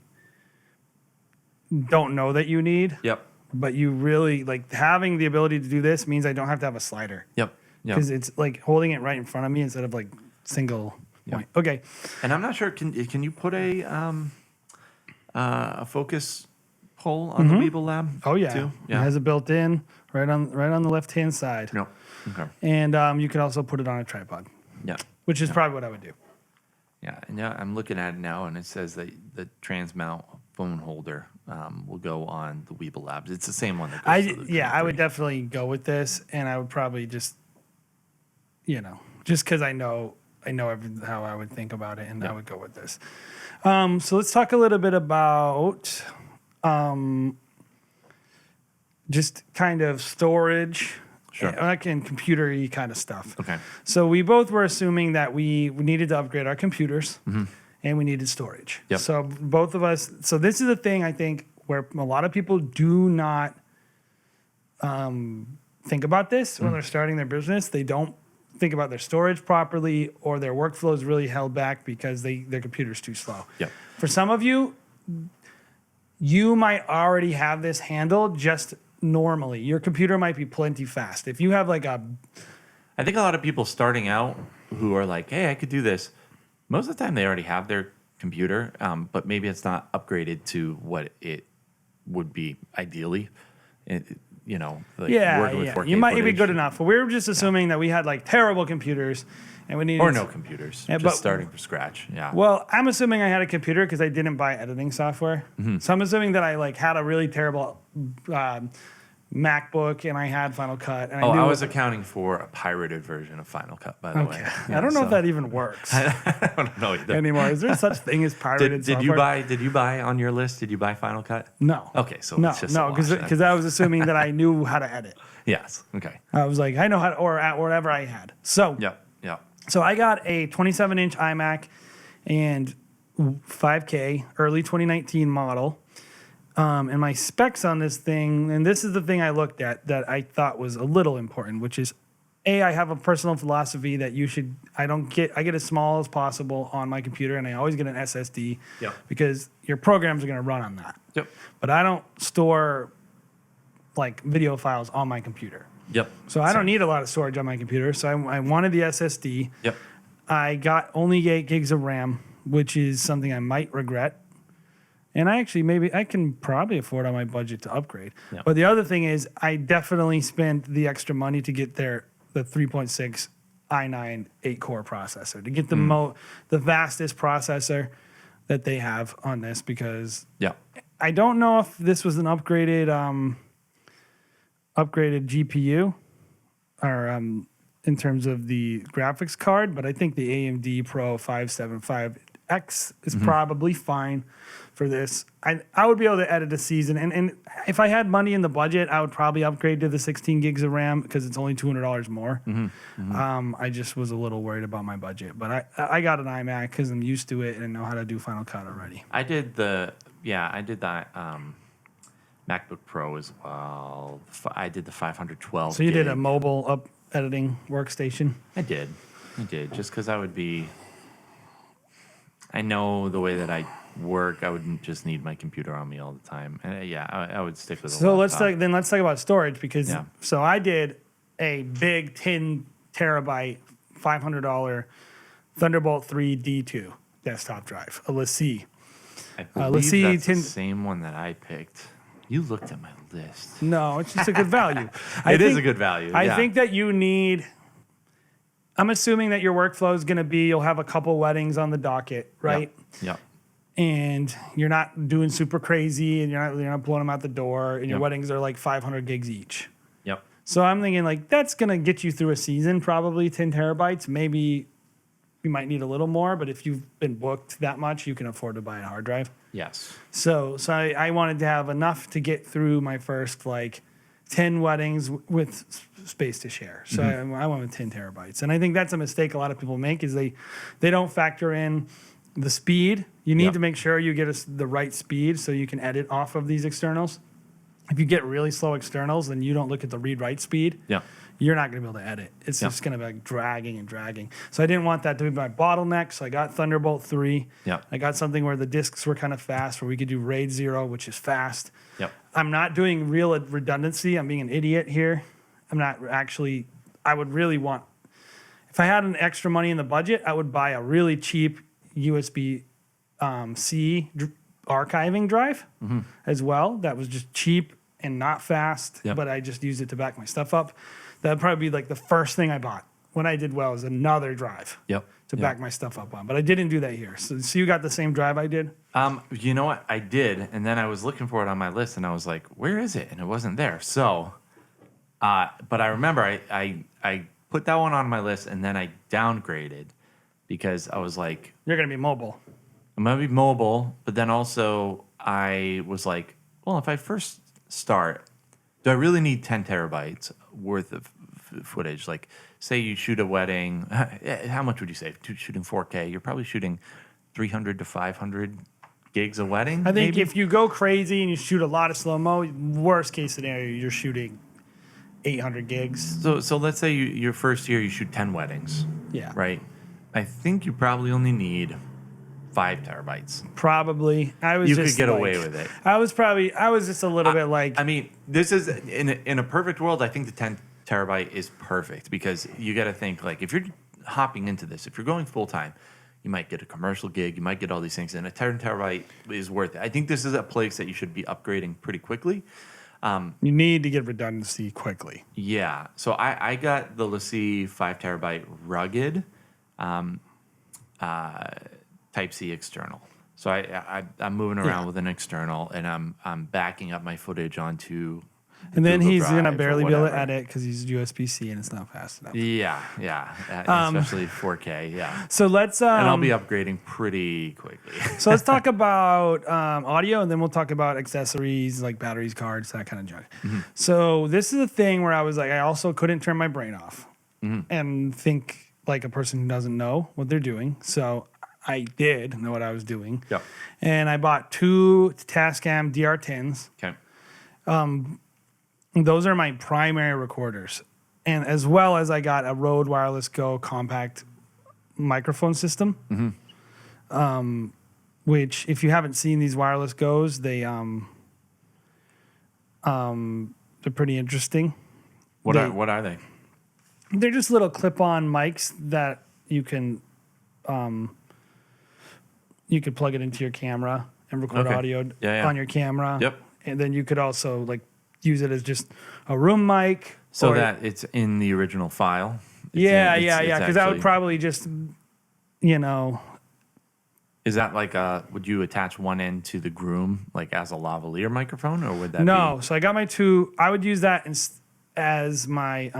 don't know that you need. Yep. But you really like having the ability to do this means I don't have to have a slider. Yep. Because it's like holding it right in front of me instead of like single point. Okay. And I'm not sure. Can you put a focus pole on the Weeble Lab? Oh yeah. Too? It has it built in right on the left hand side. No. Okay. And you can also put it on a tripod. Yeah. Which is probably what I would do. Yeah. And I'm looking at it now, and it says that the trans mount phone holder will go on the Weeble Labs. It's the same one that goes to the I would definitely go with this, and I would probably just because I know how I would think about it, and I would go with this. So let's talk a little bit about just kind of storage, like in computer-y kind of stuff. Okay. So we both were assuming that we needed to upgrade our computers and we needed storage. Yep. So both of us. So this is the thing I think where a lot of people do not think about this when they're starting their business. They don't think about their storage properly, or their workflow is really held back because their computer's too slow. Yep. For some of you, you might already have this handled just normally. Your computer might be plenty fast. If you have like I think a lot of people starting out who are like, hey, I could do this. Most of the time they already have their computer, but maybe it's not upgraded to what it would be ideally. Working with 4K you might be footage. good enough. But we were just assuming that we had like terrible computers and we needed Or no computers, Yeah, just but- starting from scratch. Yeah. Well, I'm assuming I had a computer because I didn't buy editing software. So I'm assuming that I like had a really terrible MacBook and I had Final Cut. And I knew was accounting for a pirated version of Final Cut, by the way. I don't know if that even works I don't know either. anymore. Is there such thing as pirated Did software? you buy on your list? Did you buy Final Cut? No. Okay, so No, it's just a wash then. because I was assuming that I knew how to edit. Yes. Okay. I was like, I know how to, or at whatever I had. So Yep. So I got a 27-inch iMac and 5K early 2019 model. And my specs on this thing, and this is the thing I looked at that I thought was a little important, which is I have a personal philosophy that I get as small as possible on my computer, and I always get an SSD because your programs are going to run on that. Yep. But I don't store like video files on my computer. Yep. So I don't need a lot of storage on my computer. So I wanted the SSD. Yep. I got only 8 gigs of RAM, which is something I might regret. And I can probably afford on my budget to upgrade. Yep. But the other thing is I definitely spent the extra money to get the 3.6 i9 8-core processor, to get the vastest processor that they have on this, because I don't know if this was an upgraded GPU or in terms of the graphics card, but I think the AMD Pro 575X is probably fine for this. I would be able to edit a season, and if I had money in the budget, I would probably upgrade to the 16 gigs of RAM because it's only $200 more. I just was a little worried about my budget, but I got an iMac because I'm used to it and know how to do Final Cut already. I did that MacBook Pro as well. I did the 512. So you did a mobile editing workstation? I did, just because I know the way that I work, I wouldn't just need my computer on me all the time. And I would stick with. So let's talk about storage, because so I did a big 10 terabyte $500 Thunderbolt 3 D2 desktop drive, a LaCie. I believe that's the same one that I picked. You looked at my list. No, it's just a good value. It is a good value. I think that you need. I'm assuming that your workflow is going to be you'll have a couple weddings on the docket, right? Yep. And you're not doing super crazy, and you're not blowing them out the door, and your weddings are like 500 gigs each. Yep. So I'm thinking like that's gonna get you through a season, probably 10 terabytes. Maybe you might need a little more, but if you've been booked that much, you can afford to buy a hard drive. Yes. So I wanted to have enough to get through my first like 10 weddings with space to share. So I went with 10 terabytes. And I think that's a mistake a lot of people make is they don't factor in the speed. You need to make sure you get the right speed so you can edit off of these externals. If you get really slow externals, then you don't look at the read-write speed. Yeah. You're not going to be able to edit. It's just going to be like dragging and dragging. So I didn't want that to be my bottleneck. So I got Thunderbolt 3. Yeah. I got something where the discs were kind of fast, where we could do RAID 0, which is fast. Yep. I'm not doing real redundancy. I'm being an idiot here. I'm not actually, I would really want, if I had an extra money in the budget, I would buy a really cheap USB C archiving drive as well. That was just cheap and not fast, but I just used it to back my stuff up. That'd probably be like the first thing I bought when I did well is another drive to back my stuff up on. But I didn't do that here. So you got the same drive I did? You know what? I did. And then I was looking for it on my list and I was like, where is it? And it wasn't there. So, but I remember I put that one on my list and then I downgraded because I was like, You're going to be mobile. I'm going to be mobile. But then also I was like, well, if I first start, do I really need 10 terabytes worth of footage? Like, say you shoot a wedding, how much would you say? Shooting 4K, you're probably shooting 300 to 500 gigs a wedding. I think maybe? if you go crazy and you shoot a lot of slow-mo, worst case scenario, you're shooting 800 gigs. So let's say your first year you shoot 10 weddings. Yeah. Right? I think you probably only need 5 terabytes. Probably. You could get away with it. I was just a little bit like. I mean, this is in a perfect world. I think the 10 terabyte is perfect because you got to think like if you're hopping into this, if you're going full time, you might get a commercial gig, you might get all these things, and a 10 terabyte is worth it. I think this is a place that you should be upgrading pretty quickly. You need to get redundancy quickly. Yeah. So I got the LaCie 5 terabyte rugged Type-C external. So I'm moving around with an external, and I'm backing up my footage onto. And then Google he's Drive gonna barely or be able to whatever. edit because he's USB-C and it's not fast enough. Yeah, especially 4K. Yeah. So let's. And I'll be upgrading pretty quickly. So let's talk about audio, and then we'll talk about accessories like batteries, cards, that kind of junk. So this is a thing where I was like, I also couldn't turn my brain off and think like a person who doesn't know what they're doing. So I did know what I was doing. Yeah. And I bought 2 Tascam DR10s. Okay. Those are my primary recorders. And as well as I got a Rode Wireless Go compact microphone system. Which if you haven't seen these wireless Go's, they're pretty interesing. What are they? They're just little clip-on mics that you can plug it into your camera and record audio on your camera. Yep. And then you could also like use it as just a room mic. So that it's in the original file. Yeah. Because I would probably just, Is that like would you attach one end to the groom like as a lavalier microphone, or would that No. be? So I got my 2. I would use that as my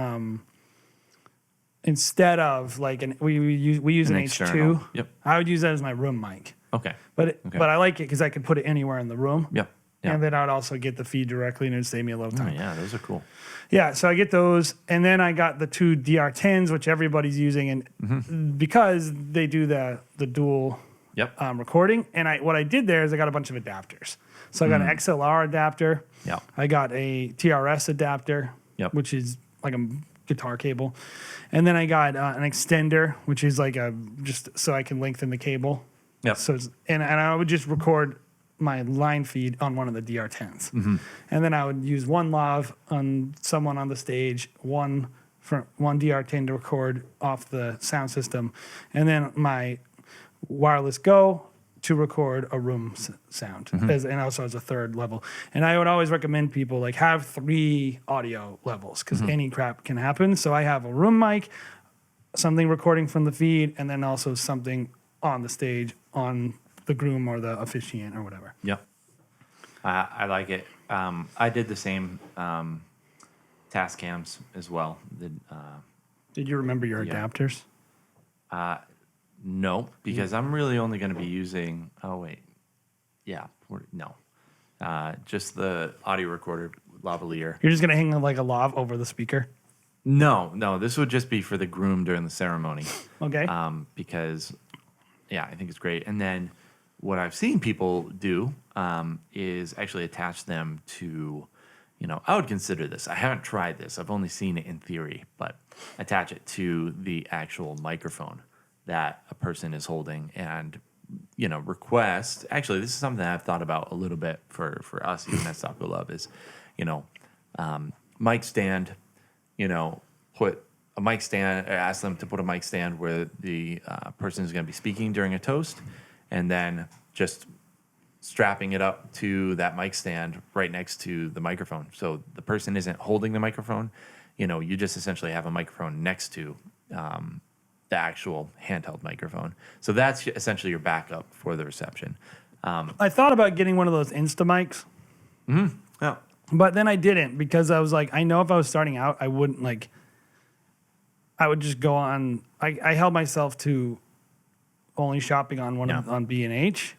instead of like we use an external. H2. Yep. I would use that as my room mic. Okay. But I like it because I could put it anywhere in the room. Yep. Yeah. And then I would also get the feed directly, and it would save me a little Oh, time. yeah, those are cool. Yeah, so I get those, and then I got the 2 DR10s, which everybody's using, and because they do the dual recording. And what I did there is I got a bunch of adapters. So I got an XLR adapter. Yeah. I got a TRS adapter, which is like a guitar cable, and then I got an extender, which is like just so I can lengthen the cable. Yeah. So and I would just record my line feed on one of the DR10s. And then I would use one lav on someone on the stage, one DR10 to record off the sound system, and then my wireless Go to record a room sound, and also as a third level. And I would always recommend people like have 3 audio levels because any crap can happen. So I have a room mic, something recording from the feed, and then also something on the stage on the groom or the officiant or whatever. Yep. I like it. I did the same task cams as well. Did you remember your adapters? No, because I'm really only going to be using. Oh wait, yeah, no, just the audio recorder lavalier. You're just gonna hang like a lav over the speaker. No, this would just be for the groom during the ceremony. Okay. Because, yeah, I think it's great. And then what I've seen people do is actually attach them to, I would consider this. I haven't tried this. I've only seen it in theory, but attach it to the actual microphone that a person is holding and, request. Actually, this is something I've thought about a little bit for us, even at Stop Go Love, is, mic stand. Put a mic stand, ask them to put a mic stand where the person is going to be speaking during a toast, and then just strapping it up to that mic stand right next to the microphone. So the person isn't holding the microphone. You just essentially have a microphone next to the actual handheld microphone. So that's essentially your backup for the reception. I thought about getting one of those Insta mics. Mm-hmm. Yeah. But then I didn't because I was like, I know if I was starting out, I wouldn't I would just go on. I held myself to only shopping on on B&H.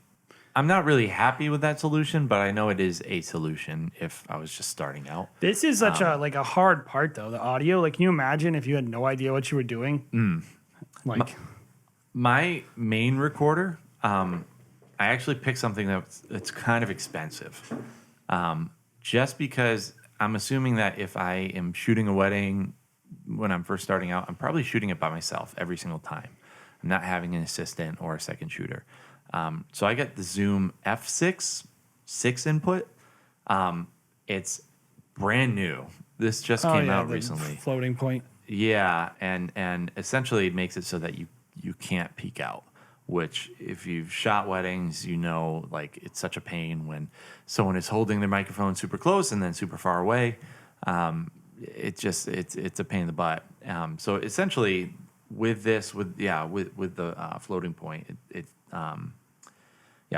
I'm not really happy with that solution, but I know it is a solution if I was just starting out. This is such a hard part though, the audio. Can you imagine if you had no idea what you were doing? My main recorder, I actually picked something that's kind of expensive. Just because I'm assuming that if I am shooting a wedding when I'm first starting out, I'm probably shooting it by myself every single time. I'm not having an assistant or a second shooter. So I got the Zoom F6 6 input. It's brand new. This just came out recently. Floating point. Yeah, and essentially it makes it so that you can't peek out. Which, if you've shot weddings, it's such a pain when someone is holding their microphone super close and then super far away. It's a pain in the butt. So essentially, with the floating point,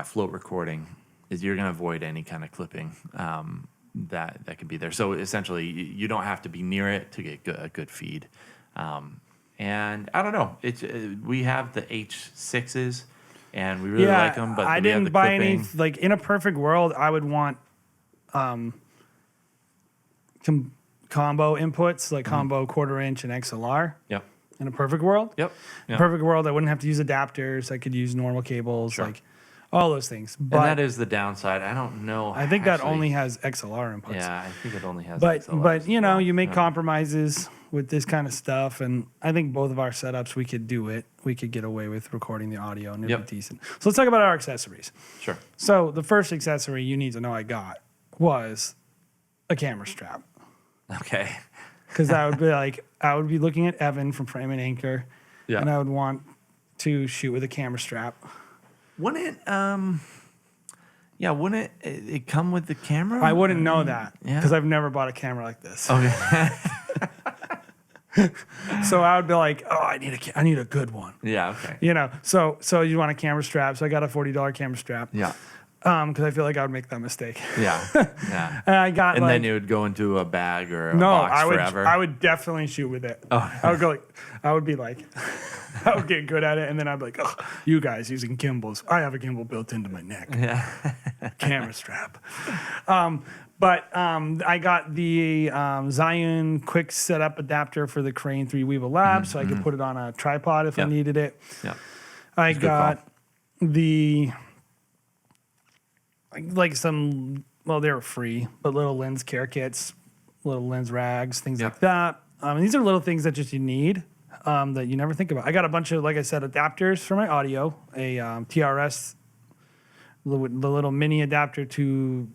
float recording is you're going to avoid any kind of clipping that could be there. So essentially, you don't have to be near it to get a good feed. And I don't know. We have the H6s, and we really like them. But I didn't buy any. In a perfect world, I would want combo inputs, combo 1/4 inch and XLR. Yep. In a perfect world. Yep. In a perfect world, I wouldn't have to use adapters. I could use normal cables, Sure. all those things. But and that is the downside. I don't know. I think that only has XLR inputs. Yeah, I think it only has. XLR. But you make Yeah. compromises with this kind of stuff, and I think both of our setups, we could do it. We could get away with recording the audio, and it'd be decent. So let's talk about our accessories. Sure. So the first accessory you need to know I got was a camera strap. Okay. Because I would be looking at Evan from Frame and Anchor, and I would want to shoot with a camera strap. Wouldn't it come with the camera? I wouldn't know that because I've never bought a camera like this. Okay. So I would be like, oh, I need a good one. Yeah. Okay. So you want a camera strap? So I got a $40 camera strap. Yeah. Because I feel like I would make that mistake. Yeah. Yeah. And I got then it would go into a bag or a box forever. I would definitely shoot with it. Oh. I would get good at it, and then I'd be like, oh, you guys using gimbals. I have a gimbal built into my neck. Yeah. Camera strap. But I got the Zion quick setup adapter for the Crane 3 Weeble Lab, so I could put it on a tripod if I needed it. Yeah. I got the they were free, but little lens care kits, little lens rags, things like that. These are little things that just you need that you never think about. I got a bunch of, like I said, adapters for my audio, a TRS, the little mini adapter to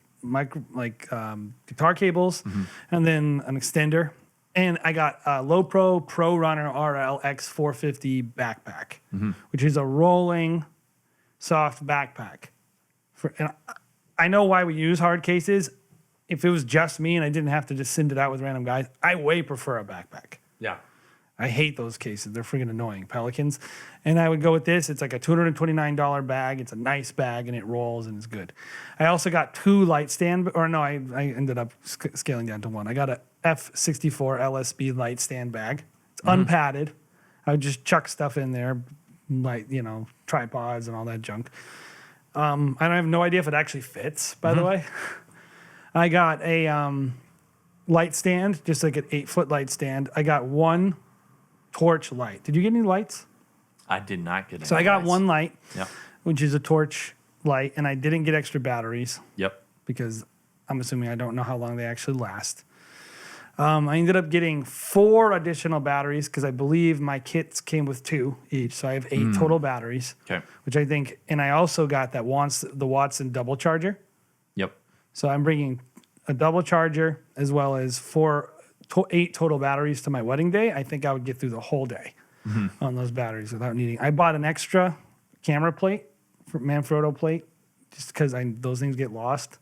guitar cables, and then an extender. And I got a Low Pro Runner RL X450 backpack, which is a rolling soft backpack. And I know why we use hard cases. If it was just me and I didn't have to just send it out with random guys, I way prefer a backpack. Yeah. I hate those cases. They're freaking annoying. Pelicans. And I would go with this. It's like a $229 bag. It's a nice bag and it rolls and it's good. I also got 2 light stand, or no, I ended up scaling down to 1. I got a F64 LSB light stand bag. It's unpadded. I would just chuck stuff in there, like, tripods and all that junk. I have no idea if it actually fits, by the way. I got a light stand, just like an 8-foot light stand. I got 1 torch light. Did you get any lights? I did not get any. So I got lights. 1 light, Yep. which is a torch light, and I didn't get extra batteries Yep. because I'm assuming I don't know how long they actually last. I ended up getting 4 additional batteries because I believe my kits came with 2 each, so I have 8 total batteries. Okay. Which I think, and I also got the Watson double charger. Yep. So I'm bringing a double charger as well as 8 total batteries to my wedding day. I think I would get through the whole day on those batteries without needing. I bought an extra camera plate, Manfrotto plate, just because those things get lost.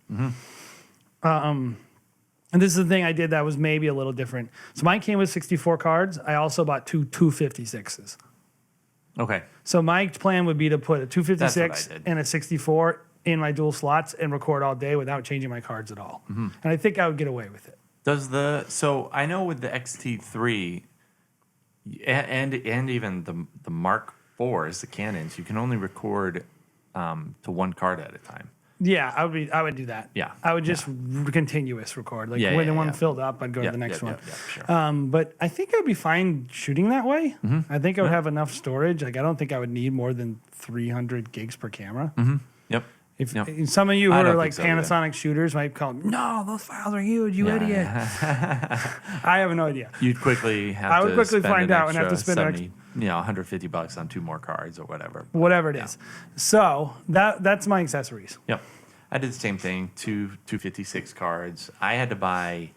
And this is the thing I did that was maybe a little different. So mine came with 64 cards. I also bought 2 256s. Okay. So my plan would be to put a 256 did. and a 64 in my dual slots and record all day without changing my cards at all. And I think I would get away with it. So I know with the XT3 and even the Mark IVs, the Canons, you can only record to 1 card at a time. Yeah, I would do that. Yeah, I would just continuous record. Like when the one filled up, I'd go to the next one. Sure. But I think I'd be fine shooting that way. I think I would have enough storage. Like I don't think I would need more than 300 gigs per camera. Yep. If Yep. some of you who I are don't like think so either. Panasonic shooters might call, no, those files are huge, you idiot. I have no idea. You'd quickly have I would to quickly spend find an out and have to extra spend 70, $150 on 2 more cards or whatever. Whatever it is. So that's my accessories. Yep. I did the same thing, 256 cards. I had to buy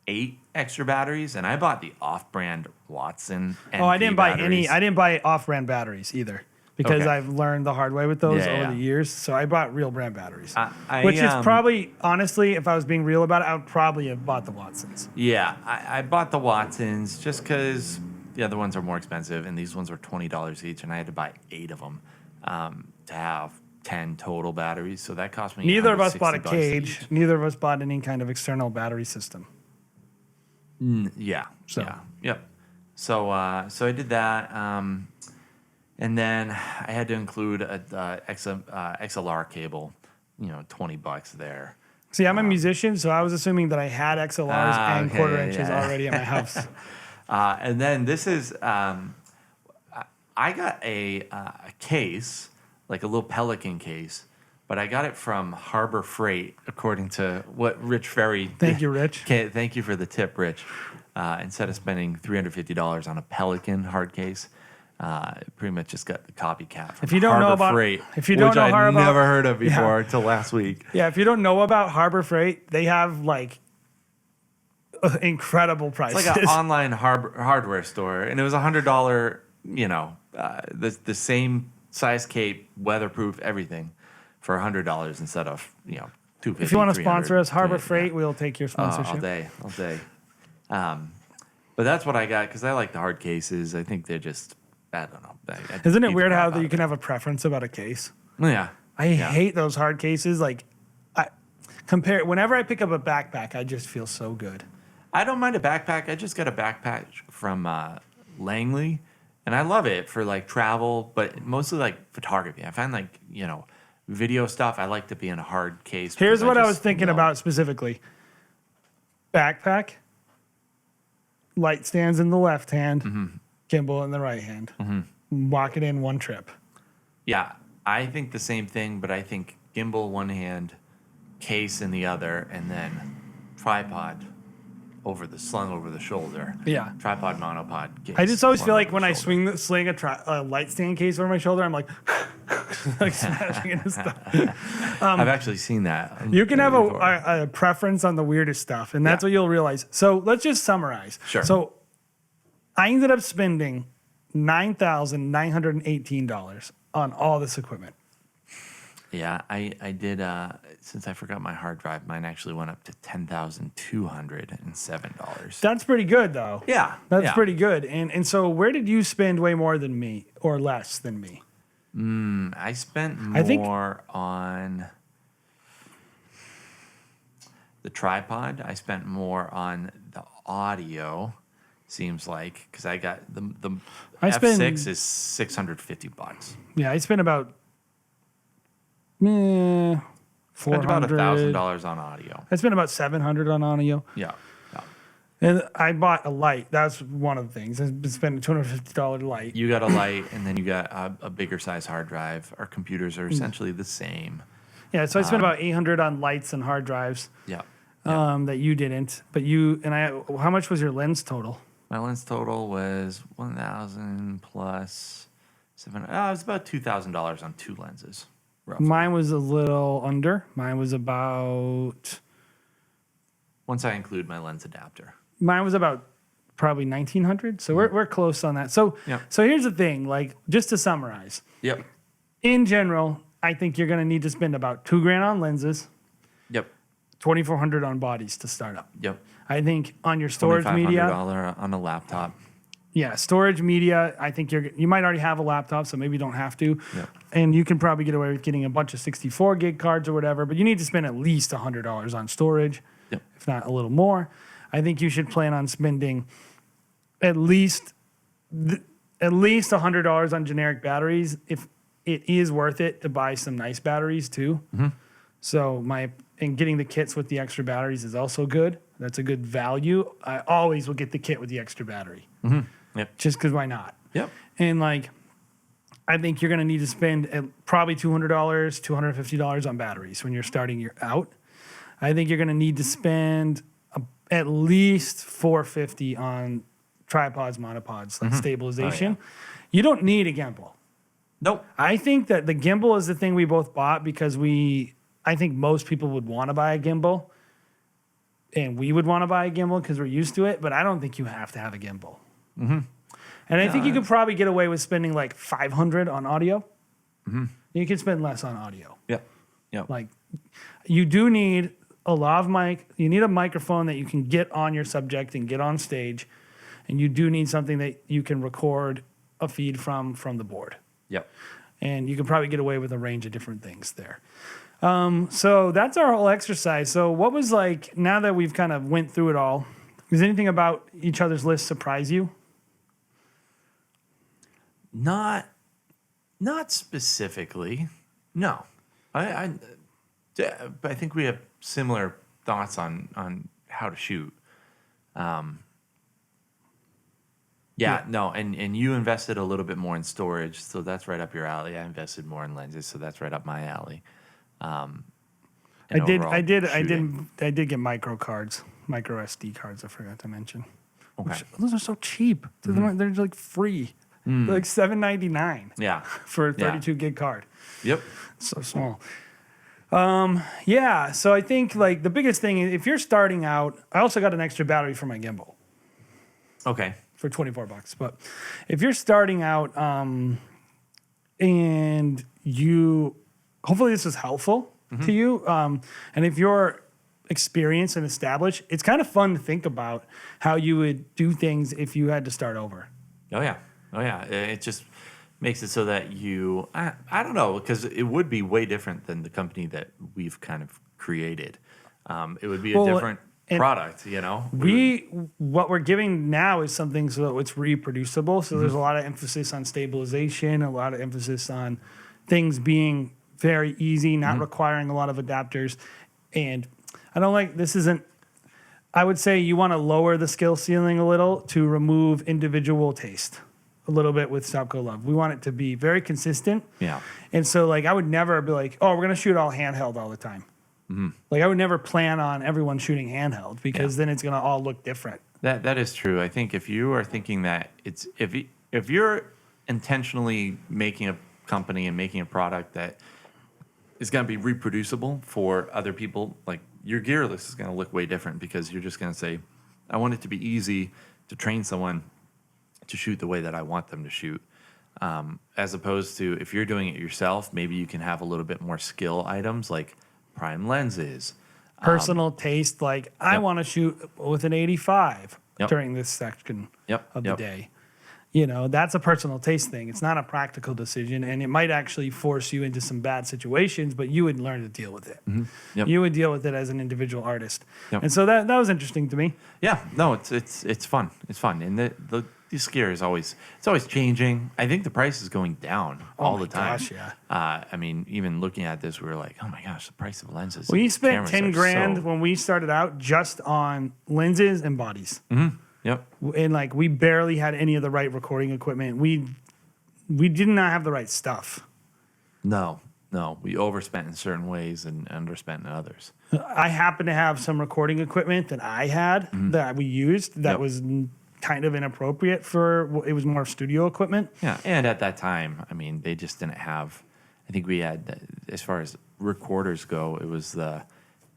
8 extra batteries, and I bought the off-brand Watson. I didn't buy batteries. I didn't buy off-brand batteries either because Okay. I've learned the hard way with those over Yeah. the years. So I bought real brand batteries, I, which is probably, honestly, if I was being real about it, I would probably have bought the Watsons. Yeah, I bought the Watsons just because the other ones are more expensive, and these ones were $20 each, and I had to buy 8 of them to have 10 total batteries. So that cost me. Neither of us bought a $160 cage. each. Neither of us bought any kind of external battery system. Yeah. So. Yeah. Yep. So I did that, and then I had to include a XLR cable. $20 there. See, I'm a musician, so I was assuming that I had XLRs and okay, quarter inches yeah. already at my house. And then this is I got a case, like a little Pelican case, but I got it from Harbor Freight, according to what Rich Ferry. Thank you, Rich. Okay, thank you for the tip, Rich. Instead of spending $350 on a Pelican hard case, pretty much just got the copycat from If you don't Harbor know about- Freight, if you don't which know I'd Harbor- never heard of before until last week. Yeah, if you don't know about Harbor Freight, they have like incredible prices. It's like an online hardware store, and it was $100. The same size cape, weatherproof, everything, for $100 instead of $250. If you want to sponsor us, Harbor $300. Freight, we'll take your sponsorship. All day. But that's what I got because I like the hard cases. I think they're just, I don't know. Isn't it weird how you can have a preference about a case? Yeah. I hate those hard cases. Like, whenever I pick up a backpack, I just feel so good. I don't mind a backpack. I just got a backpack from Langley, and I love it for like travel, but mostly like photography. I find like, video stuff, I like to be in a hard case. Here's because what I just was thinking know- about specifically. Backpack, light stands in the left hand, gimbal in the right hand. Walk it in one trip. Yeah, I think the same thing, but I think gimbal one hand, case in the other, and then tripod slung over the shoulder. Yeah. Tripod, monopod. Case I just always slung feel over like the when I shoulder. sling a light stand case over my shoulder, I'm like, like smashing into stuff. I've actually seen that. You can have before. a preference on the weirdest stuff, and that's Yeah. what you'll realize. So let's just summarize. Sure. So I ended up spending $9,918 on all this equipment. Yeah, I did. Since I forgot my hard drive, mine actually went up to $10,207. That's pretty good, though. Yeah, That's yeah. pretty good. And so where did you spend way more than me or less than me? I spent I think- more on the tripod. I spent more on the audio. Seems like because I got the I F6 spend- is $650. Yeah, I spent about $400. Spent about $1,000 on audio. I spent about $700 on audio. Yeah, yeah. And I bought a light. That's one of the things. I spent a $250 light. You got a light, and then you got a bigger size hard drive. Our computers are essentially the same. Yeah, so I spent about $800 on lights and hard drives. Yeah. That you didn't. But you and I. How much was your lens total? My lens total was 1,000 plus seven. It was about $2,000 on 2 lenses. Roughly. Mine was a little under. Mine was about. Once I include my lens adapter. Mine was about probably 1,900. So we're close on that. So Yeah. so here's the thing. Like just to summarize, Yep. in general, I think you're going to need to spend about $2,000 on lenses, Yep. $2,400 on bodies to start up. Yep. I think on your storage media, $2,500 on a laptop. yeah, storage media. I think you might already have a laptop, so maybe you don't have to. Yep. And you can probably get away with getting a bunch of 64 gig cards or whatever, but you need to spend at least $100 on storage, Yep. if not a little more. I think you should plan on spending at least $100 on generic batteries if it is worth it to buy some nice batteries too. So and getting the kits with the extra batteries is also good. That's a good value. I always will get the kit with the extra battery, Yep. just because why not? Yep. And like, I think you're going to need to spend probably $200, $250 on batteries when you're starting out. I think you're going to need to spend at least $450 on tripods, monopods, like stabilization. You don't need a gimbal. Nope. I think that the gimbal is the thing we both bought because I think most people would want to buy a gimbal, and we would want to buy a gimbal because we're used to it, but I don't think you have to have a gimbal. And I think you could probably get away with spending like $500 on audio. You can spend less on audio. Yep. Yep. Like, you do need a lav mic. You need a microphone that you can get on your subject and get on stage, and you do need something that you can record a feed from the board. Yep. And you can probably get away with a range of different things there. So that's our whole exercise. So what was like, now that we've kind of went through it all, does anything about each other's list surprise you? Not specifically. No. I think we have similar thoughts on how to shoot. No, and you invested a little bit more in storage, so that's right up your alley. I invested more in lenses, so that's right up my alley. I did get micro cards, micro SD cards. I forgot to mention. Okay. Those are so cheap. They're like free. They're like $7.99 Yeah. for a 32 gig card. Yep. So small. So I think like the biggest thing is if you're starting out, I also got an extra battery for my gimbal Okay. for $24. But if you're starting out, and hopefully this is helpful to you. And if you're experienced and established, it's kind of fun to think about how you would do things if you had to start over. Oh yeah. It just makes it so that I don't know, because it would be way different than the company that we've kind of created. It would be a different product, you know. What we're giving now is something so that it's reproducible. So there's a lot of emphasis on stabilization, a lot of emphasis on things being very easy, not requiring a lot of adapters. And I don't like this. I would say you want to lower the skill ceiling a little to remove individual taste a little bit with Stop Go Love. We want it to be very consistent. Yeah. And so like I would never be like, oh, we're going to shoot all handheld all the time. Like I would never plan on everyone shooting handheld because then it's going to all look different. That is true. I think if you are thinking that if you're intentionally making a company and making a product that is going to be reproducible for other people, like your gear list is going to look way different because you're just going to say, I want it to be easy to train someone to shoot the way that I want them to shoot. As opposed to if you're doing it yourself, maybe you can have a little bit more skill items like prime lenses. Personal taste, like I Yep. want to shoot with an 85 Yep. during this section Yep, of yep. the day. You know, that's a personal taste thing. It's not a practical decision, and it might actually force you into some bad situations, but you would learn to deal with it. Yep. You would deal with it as an individual artist. Yep. And so that was interesting to me. Yeah, no, it's fun. It's fun, and the gear is always changing. I think the price is going down all my the time. gosh, yeah. I mean, even looking at this, we were like, oh my gosh, the price of lenses. We and spent cameras 10 are grand so- when we started out just on lenses and bodies. Yep. And like we barely had any of the right recording equipment. We did not have the right stuff. No, we overspent in certain ways and underspent in others. I happen to have some recording equipment that I had that we used that Yep. was kind of inappropriate for, it was more studio equipment. Yeah, and at that time, I mean, they just didn't have. I think we had, as far as recorders go, it was the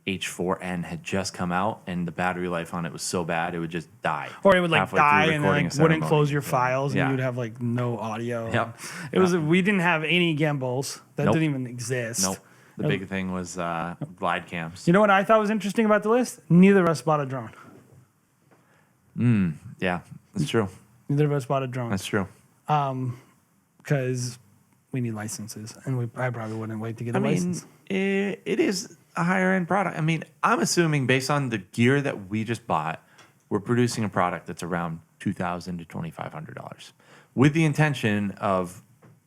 H4N had just come out, and the battery life on it was so bad it would just die. Or it would like halfway through die and recording like a wouldn't ceremony. close your files, and Yeah. you'd have like no audio. Yep. It was we didn't have any gimbals that Nope. didn't even exist. Nope. The big thing was glide cams. You know what I thought was interesting about the list? Neither of us bought a drone. Yeah, that's true. Neither of us bought a drone That's true. because we need licenses, and I probably wouldn't wait to get a I mean, license. it is a higher end product. I mean, I'm assuming based on the gear that we just bought, we're producing a product that's around $2,000 to $2,500, with the intention of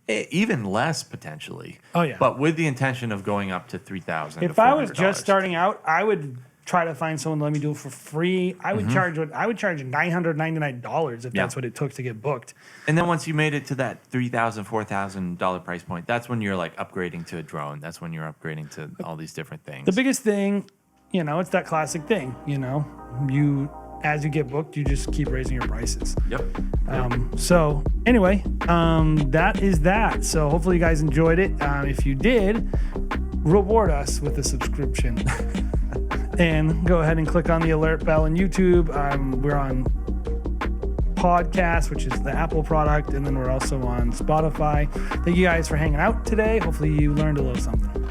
even less potentially. Oh, yeah. But with the intention of going up to $3,000. If I was just starting out, I would try to find someone to let me do it for free. I would charge $999 if Yeah. that's what it took to get booked. and then once you made it to that $3,000, $4,000 price point, that's when you're like upgrading to a drone. That's when you're upgrading to all these different things. The biggest thing, you know, it's that classic thing, you know, as you get booked, you just keep raising your prices. Yep. So anyway, that is that. So hopefully you guys enjoyed it. If you did, reward us with a subscription. And go ahead and click on the alert bell on YouTube. We're on podcast, which is the Apple product, and then we're also on Spotify. Thank you guys for hanging out today. Hopefully you learned a little something.